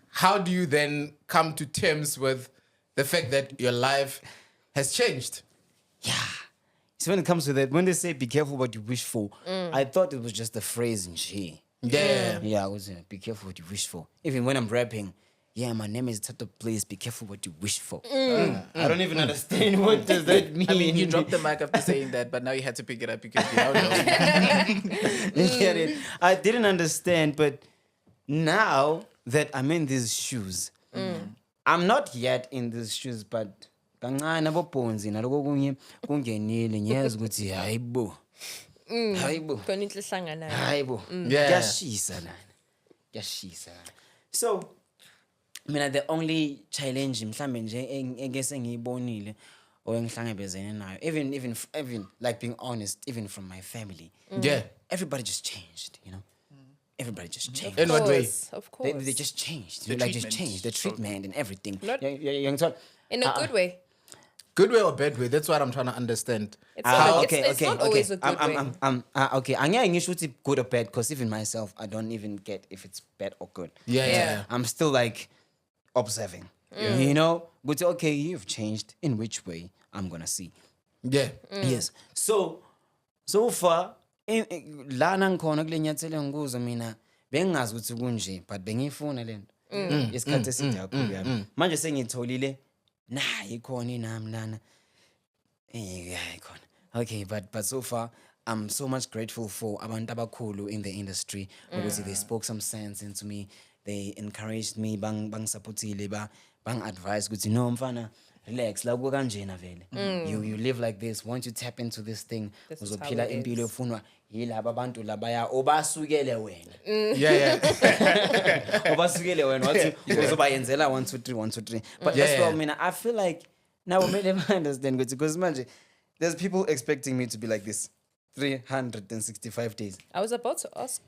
How do you then come to terms with the fact that your life has changed? Yeah. So when it comes to that, when they say be careful what you wish for, I thought it was just a phrase in she. Yeah. Yeah, I was be careful what you wish for. Even when I'm rapping, yeah, my name is Tato, please be careful what you wish for. I don't even understand what does that mean. I mean, you dropped the mic after saying that, but now you had to pick it up because you don't know. You get it? I didn't understand, but now that I'm in these shoes, I'm not yet in these shoes, but kancane abophonzi naloko kunye kungenile ngiyazi ukuthi hayibo. Hayibo. Khona into ehlanganayo. Hayibo. Yeah. Kuyashisa lana. Kuyashisa. So mina the only challenge mhlambe nje engese ngiyibonile or engihlangabezene nayo even like being honest even from my family. Yeah. Everybody just changed, you know. Everybody just changed. In what way? Of course. They just changed. The Like just treatment. changed the treatment and everything. Not- Yeah. In a good way. Good way or bad way? That's what I'm trying to understand. It's not, Okay. it's not always a good way. Okay. Angeke ngisho ukuthi good or bad because even myself I don't even get if it's bad or good. Yeah. I'm still like observing. You know, but okay, you've changed. In which way? I'm gonna see. Yeah. Yes. So far, lana ngikhona kule nyathelo ngikuzo mina bengingazi ukuthi kunje but bengifuna lento. Isikhathi eside kakhulu yami. Manje sengitholile nayi ikhona inami lana. Ikhona. Okay, but so far I'm so much grateful for abantu abakhulu in the industry because they spoke some sense into me. They encouraged me, bang supportile, bang advice ukuthi no mfana relax la ku kanjena vele you live like this. Once you tap into this thing This is how uzophila it impilo is. efunwa yilaba abantu labaya obasukele wena Yeah. obasukele wena wathi uzobayenzela 1 2 3 1 2 3 but Yeah, as well yeah. mina I feel like now maybe I understand because manje there's people expecting me to be like this 365 days I was about to ask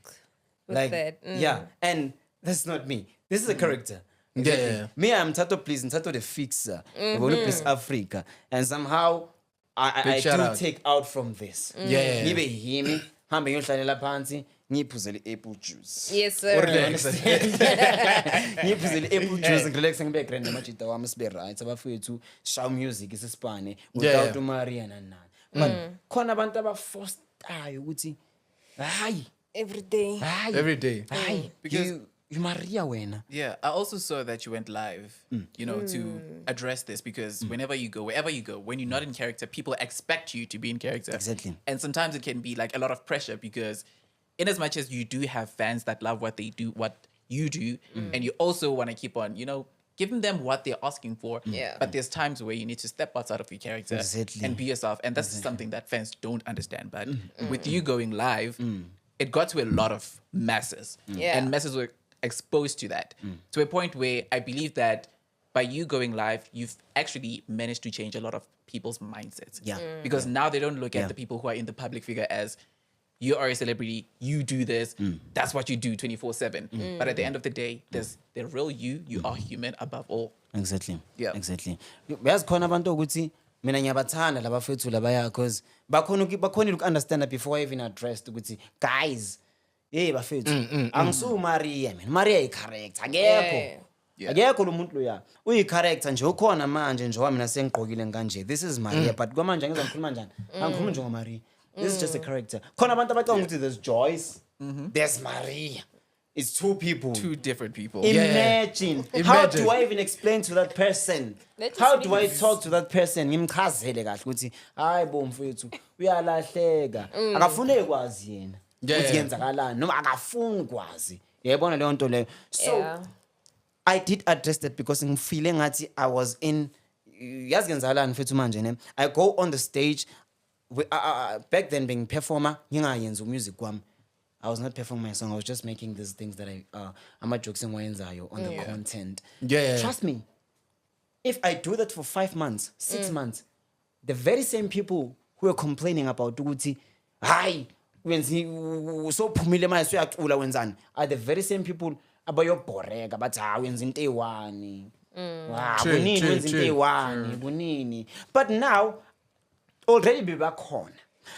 with like that. yeah and that's not me. This is a character. Exactly. Yeah. Me, I'm Thato Please, Thato the Fixer. Please Africa. And somehow I Big shout do out. take out from this. Yeah. Ngibe yimi, hambe ngiyohlalela phansi, ngiphuzele apple juice. Yes, sir. Ngiphuzele apple juice, ngirelax ngibe grand namajita wami sibe right. Abafethu show music isisipane without Maria nani. But khona abantu abaforced-ayo ukuthi hayi Every day. Every day. hayi Because- you Maria wena. Yeah, I also saw that you went live, you know, to address this because whenever you go, wherever you go, when you're not in character, people expect you to be in character. Exactly. And sometimes it can be like a lot of pressure because in as much as you do have fans that love what they do, what you do, and you also want to keep on, you know, giving them what they're asking for. Yeah. But there's times where you need to step outside of your character Exactly. and be yourself. And that's something that fans don't understand. But with you going live, it got to a lot of masses. Yeah. And masses were exposed to that to a point where I believe that by you going live, you've actually managed to change a lot of people's mindsets. Yeah. Because now they don't look Yeah. at the people who are in the public figure as you are a celebrity, you do this, that's what you do 24/7. But at the end of the day, there's the real you are human above all. Exactly. Yeah. Exactly. Yazi khona abantu ukuthi mina ngiyabathanda labafethu labaya because bakhona understand before I even addressed ukuthi guys hey bafethu angisu Maria man. Maria is character akekho. Akekho lo muntu loya. Uyi character nje ukhona manje nje wami nasengqokile kanje. This is Maria but kwamanje ngizokhuluma kanjani? Angikhulumi nje ngoMaria. This is just a character. Khona abantu abacanga ukuthi there's Joyce. There's Maria. It's two people. Two different people. Imagine. How Imagine. do I even explain to that person? Let us How do I please. talk to that person? Ngimchazele kahle ukuthi hayi bo mfethu uyalahleka. Akafuni ekwazi yena. Yeah, Ukuthi yeah. yenzakalani noma akafuni ukwazi. Yayibona leyo nto leyo. So Yeah. I did address that because ngifile ngathi I was in yazi kenzakalani mfethu manje ne. I go on the stage back then being performer ngingayenza music kwami. I was not performing my song. I was just making these things that I'm jokes and wayenzayo on the content. Yeah. Trust me. If I do that for 5 months, 6 months, the very same people who are complaining about ukuthi hayi wenzi so phumile manje soyacula wenzani are the very same people abayobhoreka bathi ha wenza into eyiwani. Wow, True, kunini true, wenza into true. eyiwani, kunini. But now already bebakhona.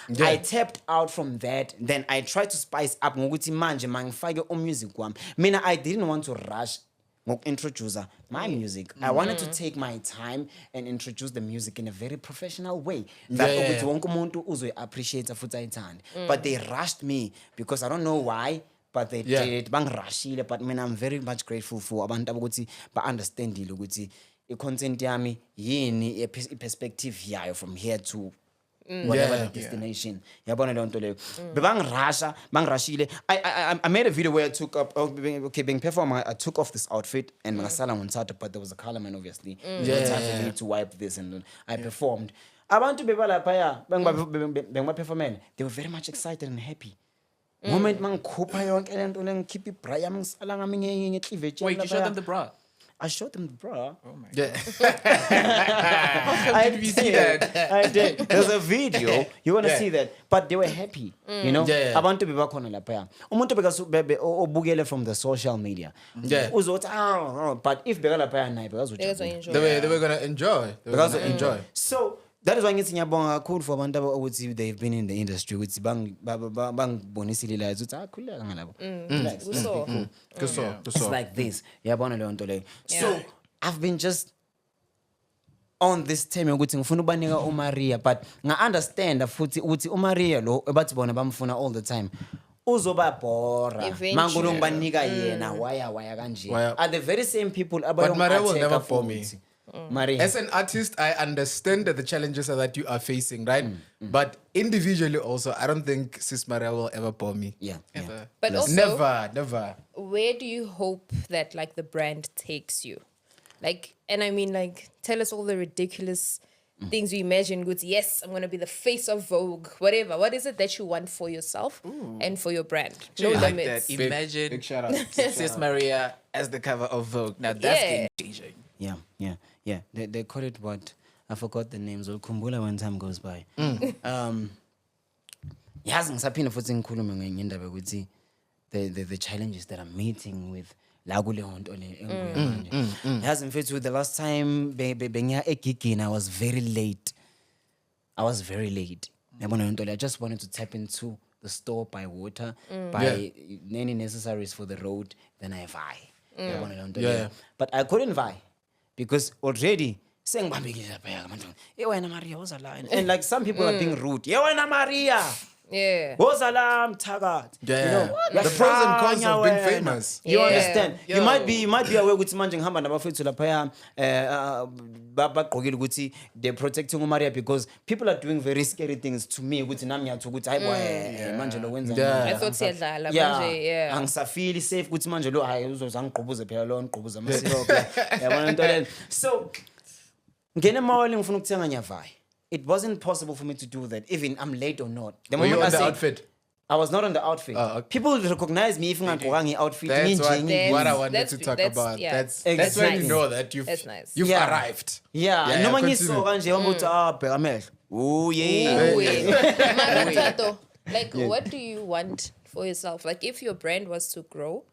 Yeah. I tapped out from that. Then I tried to spice up ngokuthi manje mangifake music kwami. Mina I didn't want to rush introduce my music. I wanted to take my time and introduce the music in a very professional way. That Yeah. ukuthi wonke umuntu uzoyi appreciate futhi ayithande. But they rushed me because I don't know why. But they did bangirashile. But mina I'm very much grateful for abantu abakuthi ba understandile ukuthi i-content yami yini i-perspective yayo from here to whatever the destination. Yabona leyo nto leyo. Bangirashile. I made a video where I took up being performer I took off this outfit and ngasala ngonsata but there was a color man obviously. No time for me to wipe this and I performed. Abantu bebalapha bengibaperformele. They were very much excited and happy. Moment mangikhupha yonke lento lengikhipha ibra yami ngisala ngami ngecleavage. Wait, you showed them the bra? I showed them the bra. Oh my God. Yeah. I did we see that? I did. There's a video. You want to see that? But they were happy. You know? Yeah, yeah. Abantu bebakhona lapha. Umuntu obukele from the social media. Yeah. Uzothi but if beka lapha naye Because I bekazothi. enjoy They were gonna enjoy. They were gonna enjoy. So that is why ngithi ngiyabonga kakhulu for abantu ukuthi they've been in the industry ukuthi bangibonisile la ukuthi khuleka ngalabo. Relax. So, It's like this. Yabona leyo nto leyo. So I've been just on this time ukuthi ngifuna ubanika uMaria but nga-understand futhi ukuthi uMaria lo ebathi bona bamfuna all the time uzoba bora Eventually. mangolo ngibanika yena waya kanje Waya. are the very same people But Maria will never bore me. Maria As an artist, I understand the challenges that you are facing, right? But individually also, I don't think Sis Maria will ever bore me. yeah. Ever. but also, Never. where do you hope that like the brand takes you? Like, and I mean, like, tell us all the ridiculous things you imagine. Good, yes, I'm gonna be the face of Vogue, whatever. What is it that you want for yourself and for your brand? No I like limits. that. Imagine Big shout out. Sis Maria as the cover of Vogue. Now that's Yeah. game-changing. Yeah. They call it what? I forgot the names. Kumbula when time goes by. Yazi ngisaphinde futhi ngikhulume ngendaba ukuthi the challenges that I'm meeting with la kuleyo nto le engiyo manje. Yazi mfethu the last time bengiya egigini I was very late. Yabona le nto le I just wanted to tap into the store, buy water, buy any necessaries for the road, then I buy. Yabona le nto le. But I couldn't buy because already sengibambekile lapha manje. Wena Maria woza la. And like some people are being rude. Wena Maria. Yeah. Woza la mthakathi. Yeah. You know, The pros and cons of being wena. famous. You Yeah. understand? Yo. You might be aware ukuthi manje ngihamba nabafethu lapha bagqokile ukuthi they're protecting uMaria because people are doing very scary things to me ukuthi nami ngiyathi ukuthi hayi boy manje lo wenza Yeah. I thought siyadlala manje, yeah. angisafili safe ukuthi manje lo hayi uzoza ngigqubuze phela lo ngigqubuza amasiko yabona into le. So ngene mawali ngifuna ukuthenga nyavayi. It wasn't possible for me to do that, even I'm late or not. The Were you moment on the I say- outfit? I was not on the outfit. Oh, okay. People recognize me if ngagqokanga outfit. That's what I wanted That's- to talk that's- about. yeah. That's That's when you nice. know that you've That's nice. Yeah. arrived. Yeah, noma continue. ngiso kanje ukuthi bheka amehlo. Oh yeah. Mara Ntato, like, what do you want for yourself? Like, if your brand was to grow,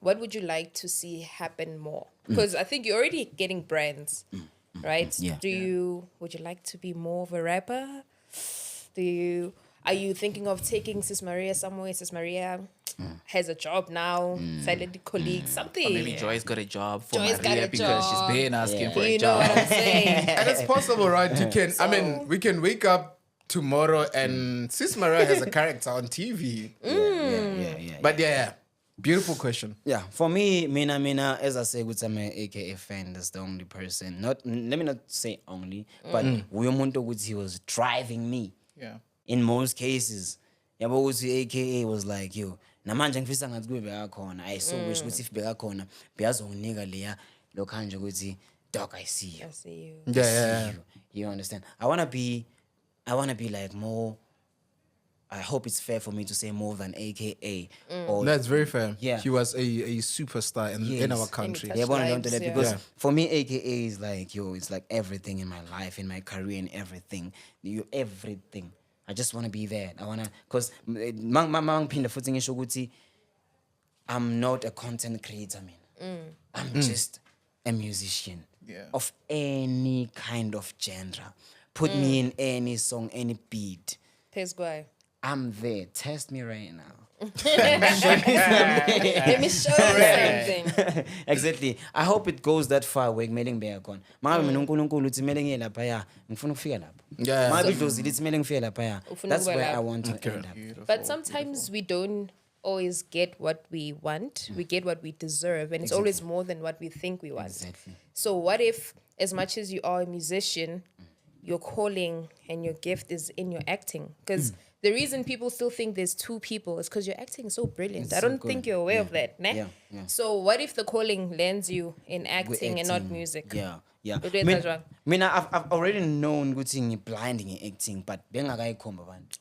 what would you like to see happen more? Because I think you're already getting brands, right? Yeah. Would you like to be more of a rapper? Are you thinking of taking Sis Maria somewhere? Sis Maria has a job now, silent colleague, something. Maybe Joy's got a job for Joy's got Maria a because job. she's been asking for a You know job. what I'm saying? And it's possible, right? You can, I mean, we can wake up tomorrow and Sis Maria has a character on TV. Yeah. But yeah, beautiful question. Yeah, for me, Mina, as I say, with I'm a AKA fan, that's the only person. Let me not say only, but umuntu he was driving me. Yeah. In most cases. Yabo ukuthi AKA was like, yo, namanje ngifisa ngathi kube bekakhona. I so wish ukuthi if bekakhona, beyazonginika leya lokhanje ukuthi dog I see you. I see you. Yeah. You understand? I wanna be like more. I hope it's fair for me to say more than AKA. Or That's very fair. Yeah. He was a superstar in Yes. our country. Touch yeah, lives, yeah. because Yeah. for me AKA is like it's like everything in my life, in my career, and everything. Everything. I just wanna be there. I wanna because mangiphinda futhi ngisho ukuthi I'm not a content creator, man. I'm just a musician of any kind of genre. Put me in any song, any beat. Pesguai. I'm there. Test me right now. Let me show you something. Exactly. I hope it goes that far where kumele ngibe khona. Mangabe mina uNkulunkulu uthi kumele ngiye lapha ya, ngifuna ukufika lapho. Yeah. Mangabe idlozi lithi kumele ngifike lapha ya. Ufuna That's ukuba where I lapho. want to end up. But sometimes we don't always get what we want. We get what we deserve. And it's always more than what we think we want. Exactly. So what if, as much as you are a musician, your calling and your gift is in your acting? Because the reason people still think there's two people is because your acting is so brilliant. It's I so don't think you're aware of that. Né? Yeah. So what if the calling lands you in acting and not acting. music? Yeah. But wait, that's wrong. I've already known ukuthi ngiblind nge-acting, but bengakayikhomba abantu.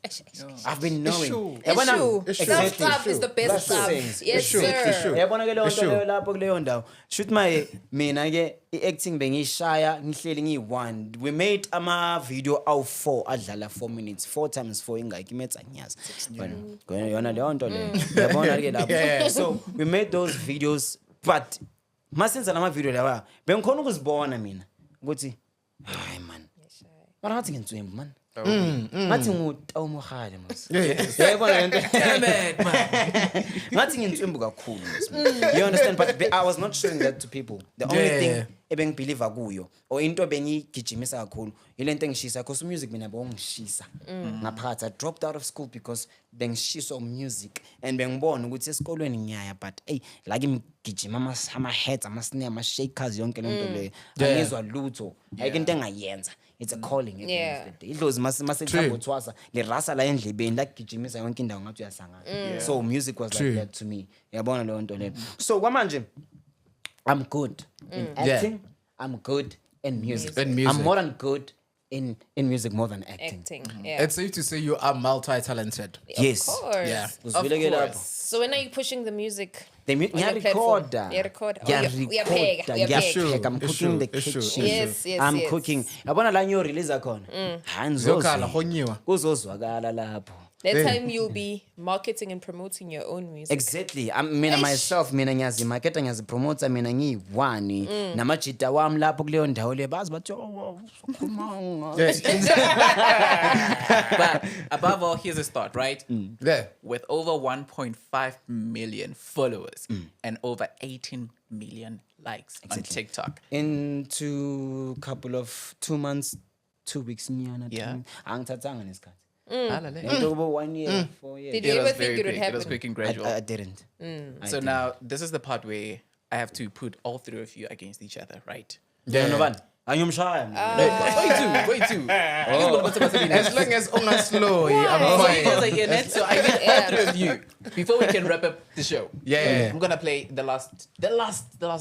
I've been knowing. true. Yabona- It's true. Exactly. Self-love is the best That's love. things. Yes, It's true. It's sir. true. Yabona ke leyo It's nto true. leyo lapho kuleyo ndawo. Shoot my mina ke i-acting bengishaya ngihleli ngiyi-1. We made ama-video awu-4 adlala 4 minutes. 4 times 4 ingaki imetha nyazi. Yona leyo nto leyo. Yabona ke lapho. So we made those videos, but masenza lama-video lawa bengikhona ukuzibona mina ukuthi hayi man. Mara ngathi ngintswembu man. Ngathi ngutawumuhale mos. Yabona le nto. Ngathi ngintswembu kakhulu mos. You understand? But I was not showing that to people. The only thing ebengibelieve kuyo or into bengigijimisa kakhulu ile nto engishisa because music mina bongishisa ngaphakathi. I dropped out of school because bengishisa music and bengibona ukuthi esikolweni ngiyaya but hey like imgijima ama heads ama snare ama shakers yonke le nto le angizwa lutho ayike into engayenza. It's a calling at the end of the day. Idlozi masethamba uthwasa le rasa la endlebeni la gijimisa yonke indawo ngathi uyahlangana. So music was like that to me. Yabona leyo nto le. So kwamanje I'm good in acting. I'm good in music. In music. I'm more than good in music more than acting. Acting. Yeah. It's safe to say you are multi-talented. Yes. Of course. Yeah. Uzwileke lapho. So when are you pushing the music? They on your record. platform? You record. Yeah, Uyapheka. I'm It's cooking true, the it's true, kitchen. Yes, yes, I'm yes. cooking. Yabona la nyo release khona. Ziyokhala, honyiwa. Kuzozwakala lapho. That time you'll be marketing and promoting your own music. Exactly. Mina myself mina ngiyazimarketa ngiyazipromota mina ngiyi-one namajita wami lapho kuleyo ndawo le bazi bathi But above all, here's a start, right? There. With over 1.5 million followers and over 18 million likes on TikTok. into couple of 2 months 2 weeks nyana Yeah. angithathanga nesikhathi Hallelujah. into about 1 year 4 years Did you It ever was think very it would quick. It was happen? quick and gradual. I didn't So now this is the part where I have to put all three of you against each other, right? yeah no bani angiyomshaya Wait, two. As long as slow, So you I'm guys fine. are here next, so I need all three of you before we can wrap up the show. Yeah. I'm gonna play the last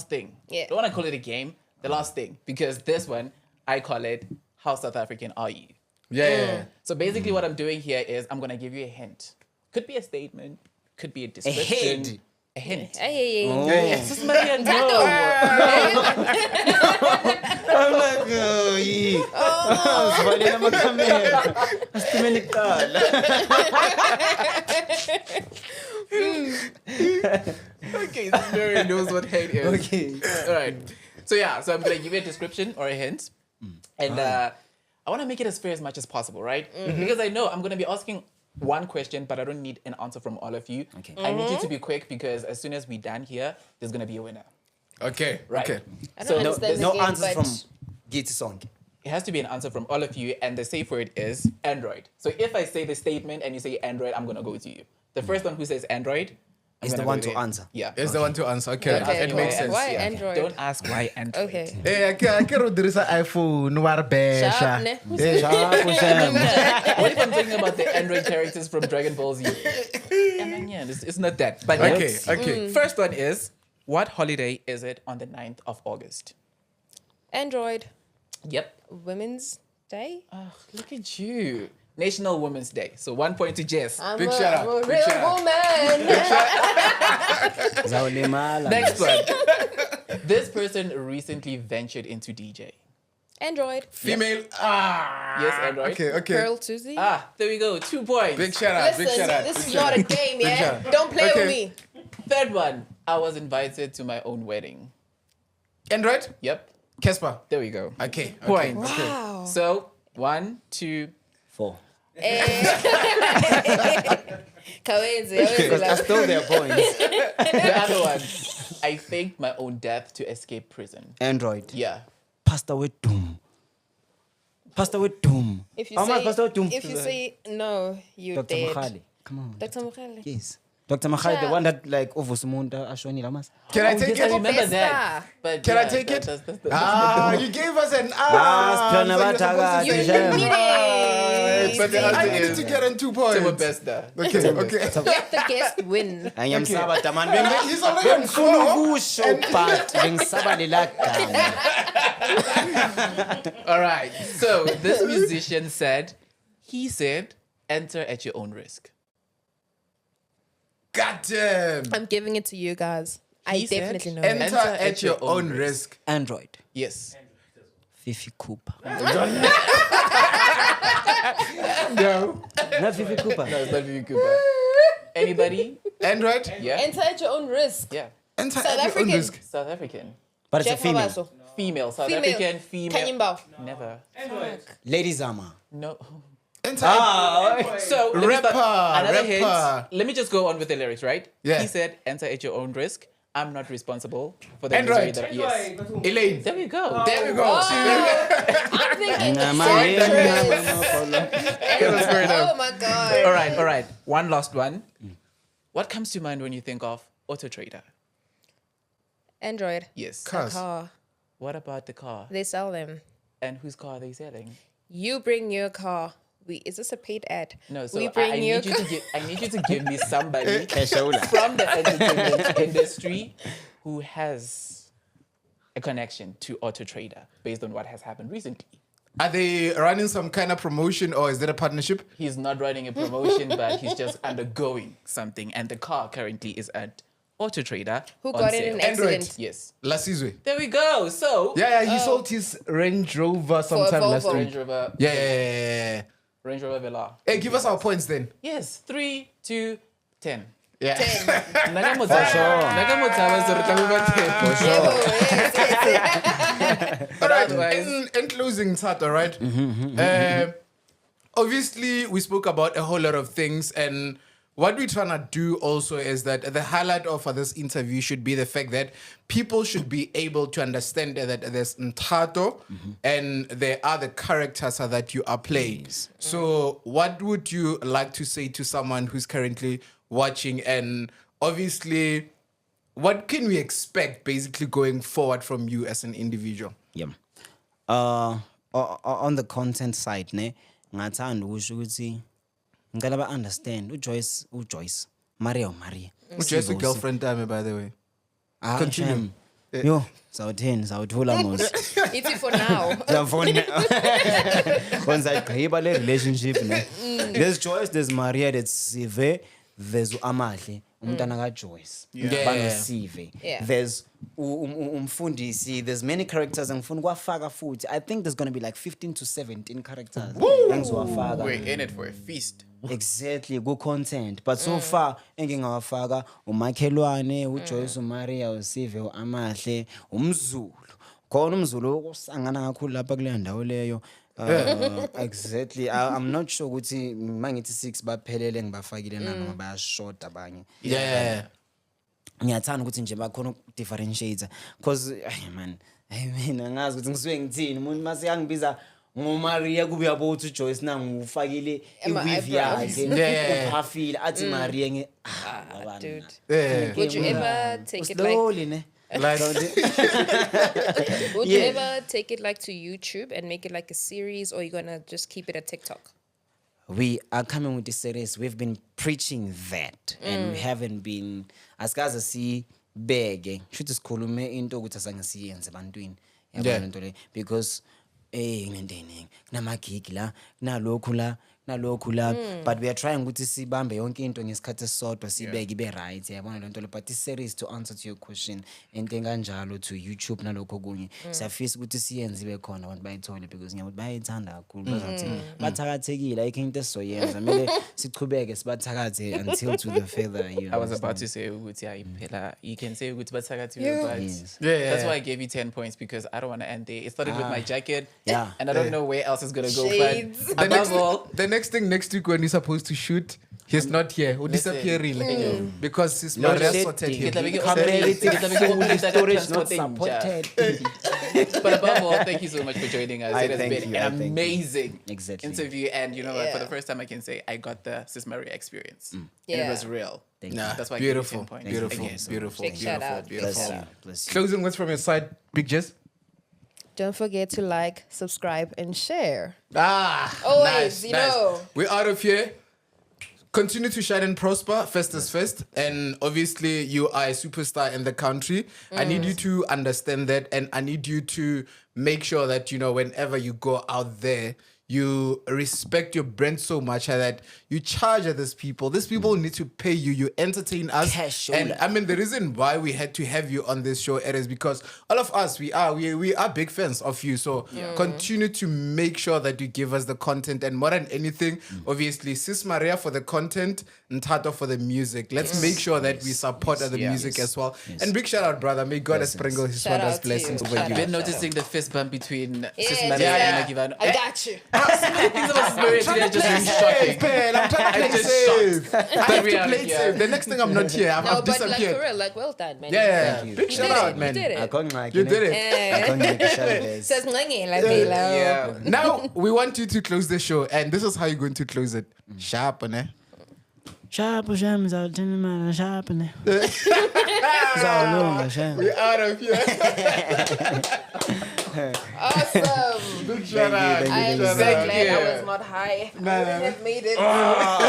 thing. Yeah. Don't wanna call it a game. The last thing, because this one I call it "How South African Are You?" Yeah. So basically, what I'm doing here is I'm gonna give you a hint. Could be a statement, could be a description, hint. a hint. Hey. Sis Maria, no. I'm like oh yeah sivalela amakamera asitimeni kuqala Okay, Sis Maria knows what hate is. okay All right. So yeah, so I'm gonna give you a description or a hint, and I want to make it as fair as much as possible, right? Because I know I'm gonna be asking one question, but I don't need an answer from all of you. Okay. I need you to be quick because as soon as we're done here, there's gonna be a winner. Okay. Right. Okay. I don't So no, understand there's the no game, answers but from Gitsi song It has to be an answer from all of you, and the safe word is Android. So if I say the statement and you say Android, I'm gonna go to you. The first one who says Android is the gonna one go to there. answer. Yeah. It's the one to answer. Okay. Okay, It makes sense. Why Yeah. Android? Don't ask why Android. Okay. Hey, I can't udirisa iPhone war Sharp, ne? What if I'm talking about the Android characters from Dragon Ball Z? I mean, yeah, it's not that. But yeah. Okay. Okay. First one is, what holiday is it on the 9th of August? Android. Yep. Women's Day. Oh, look at you. National Women's Day. So 1 point to Jess. Big shout out. I'm a Big real shout out. woman. Zawulimala. Next one. This person recently ventured into DJ. Android. Female. Yes, Android. Okay. Okay. Pearl Tuesday. There we go. 2 points. Big shout out. Big shout Listen, out. this big is shout not out. a game, shout yeah? out. Don't play Okay. with me. Third one. I was invited to my own wedding. Android. Yep. Casper. There we go. Okay. Point. Okay. Wow. So 1, 2. 4. Kawenzi, Because I stole their points. The other one. I faked my own death to escape prison. Android. Yeah. Pastor with doom. Pastor with doom. If you How much say, Pastor with doom? if you say no, you're Dr. dead. Makhali. Come on. Dr. Mukhale. Yes. Dr. Makhali, the one that like uvusumunta ashonile amas. Can I take Yes, I it? remember Besta. that. But Can I yeah, take it? that's You gave us an Siphilana so you're bathakathi, supposed to You say- Shem. need it. But the answer I need to get on 2 points. Timber Besta. Okay. Okay. Let the guest win. Angiyamsaba daman. He's already on Bengifuna 4. ukusho but bengisaba lela gama. All right. So this musician said, enter at your own risk. God damn. I'm giving it to you guys. I He said, definitely know. Enter it. at your own risk. Android. Yes. Fifi Cooper. No. Not Fifi Cooper. No, it's not Vivi Cooper. Anybody? Android. Yeah. Enter at your own risk. Yeah. Enter South at your own African. risk. South African. But it's a Jack female. Mabaso. Female. South Female. African. Female. Kanyimba. Never. Lady Zama. No. Enter. So let me start- Rapper, another hint. rapper. Let me just go on with the lyrics, right? Yeah. He said, enter at your own risk. I'm not responsible for the Android. misery that yes. Elaine. There we go. There we go. I'm thinking Fair enough. Oh my God. All right. One last one. What comes to mind when you think of Auto Trader? Android. Yes. Cars. Car. What about the car? They sell them. And whose car are they selling? You bring your car. Is this a paid ad? No, so we I bring your need you to car. I need you to give me somebody Cashola. from the entertainment industry who has a connection to Auto Trader based on what has happened recently. Are they running some kind of promotion or is that a partnership? He's not running a promotion, but he's just undergoing something. And the car currently is at Auto Trader. Who on got in sale. an Android. accident? Yes. Lasizwe. There we go. So Yeah, he sold his Range Rover sometime last Volvo. week. Range Rover. Yeah. Range Rover Velar. Hey, give us our points then. Yes. 3, 2, 10. Yeah. 10. All right. In closing, Thato, right? Obviously, we spoke about a whole lot of things, and what we're trying to do also is that the highlight of this interview should be the fact that people should be able to understand that there's Nthato and there are the characters that you are playing. So, what would you like to say to someone who's currently watching, and obviously, what can we expect basically going forward from you as an individual? Yeah. On the content side, ne, ngathanda ukusho ukuthi ngicela ba understand uJoyce Maria. Just a girlfriend time, by the way. Continue. Yo, sawuthula mos. It's for now. Once I gqiba le relationship ne. There's Joyce, there's Maria, there's Sive, there's Amahle, umntana kaJoyce. Banosive. Yeah. There's umfundisi, there's many characters angifuna kwafaka futhi. I think there's going to be like 15 to 17 characters. Engiwafaka. We're in it for a feast. Exactly, good content. But so far, engingawafaka umakhelwane, uJoyce, uMaria, uSive, uAmahle, umZulu. Khona umZulu osangana kakhulu lapha kule ndawo leyo. Exactly. I'm not sure ukuthi mangithi 6 baphelele ngibafakile nanga bayashort abanye. Yeah. Ngiyathanda ukuthi nje bakhona differentiate because mina ngazi ukuthi ngisuke ngithini umuntu mase yangibiza ngoMaria kube yabo uthi Joyce nangu ufakile iweave yakhe uphafile athi Maria Dude. Yeah. Would you ever take it slowly ne Would you ever take it like to YouTube and make it like a series, or you gonna just keep it at TikTok? We are coming with this series. We've been preaching that, and we haven't been asikaze sibeke should sikhulume into ukuthi asangisiyenze ebantwini yabona into le because nginendening kunamagig la nalokhu la but we are trying ukuthi sibambe yonke into ngesikhathi esisodwa sibeke ibe right yabona lento le but this series to answer to your question into enganjalo to YouTube nalokho kunye siyafisa ukuthi siyenze ibe khona abantu bayithole because ngiyabuthi bayithanda kakhulu bazathi bathakathekile ayikho into esizoyenza mele sichubeke sibathakathe until to the feather you know. I was about to say you can say ukuthi bathakathekile but Yes. that's why I gave you 10 points because I don't want to end there. It started with my jacket and I don't know where else it's going to go Shades. but above all The next thing next week when he's supposed to shoot, he's not here. Who disappear really? Because Sis Maria sorted him. Storage not supported. But above all, thank you so much for joining us. It has thank been you, an amazing Exactly. interview. And you know what? For the Yeah. first time, I can say I got the Sis Maria experience. And it Yeah. was real. Nah, That's why I gave you beautiful, 10 points. beautiful, Again. beautiful, Big shout out. beautiful. Bless you. Closing words from your side, Big Jess. Don't forget to like, subscribe, and share. Nice. Always, you know. We're out of here. Continue to shine and prosper. First is first. And obviously, you are a superstar in the country. I need you to understand that. And I need you to make sure that, you know, whenever you go out there, you respect your brand so much that you charge these people. These people need to pay you. You entertain us. Cash And shoulder. I mean, the reason why we had to have you on this show, it is because all of us, we are big fans of you. So continue to make sure that you give us the content. And more than anything, obviously, Sis Maria for the content and Nthato for the music. Let's make sure that we support the music as well. And big shout out, brother. May God sprinkle his Shout wondrous out to blessings you. over Shout you. I've been noticing the fist bump between Sis Yeah, Maria yeah. and Makivano. I got you. Things about Sis Maria today are just really shocking. Man, I'm trying to play just safe. I have to reality, play yeah. safe. The next thing I'm not here. No, I've but like disappeared. for real, like well done, man. Yeah, you. big You shout did out, it. man. You did it. You did it. Eh. Says ngangela phela. Yeah. Now we want you to close the show, and this is how you're going to close it. Sharp, ne? Sharp sham zawuthini mara sharp ne. Zawulunga sham. We're out of here. Awesome. Big shout out. I am so Big shout out. glad I was not high. I wouldn't have made it.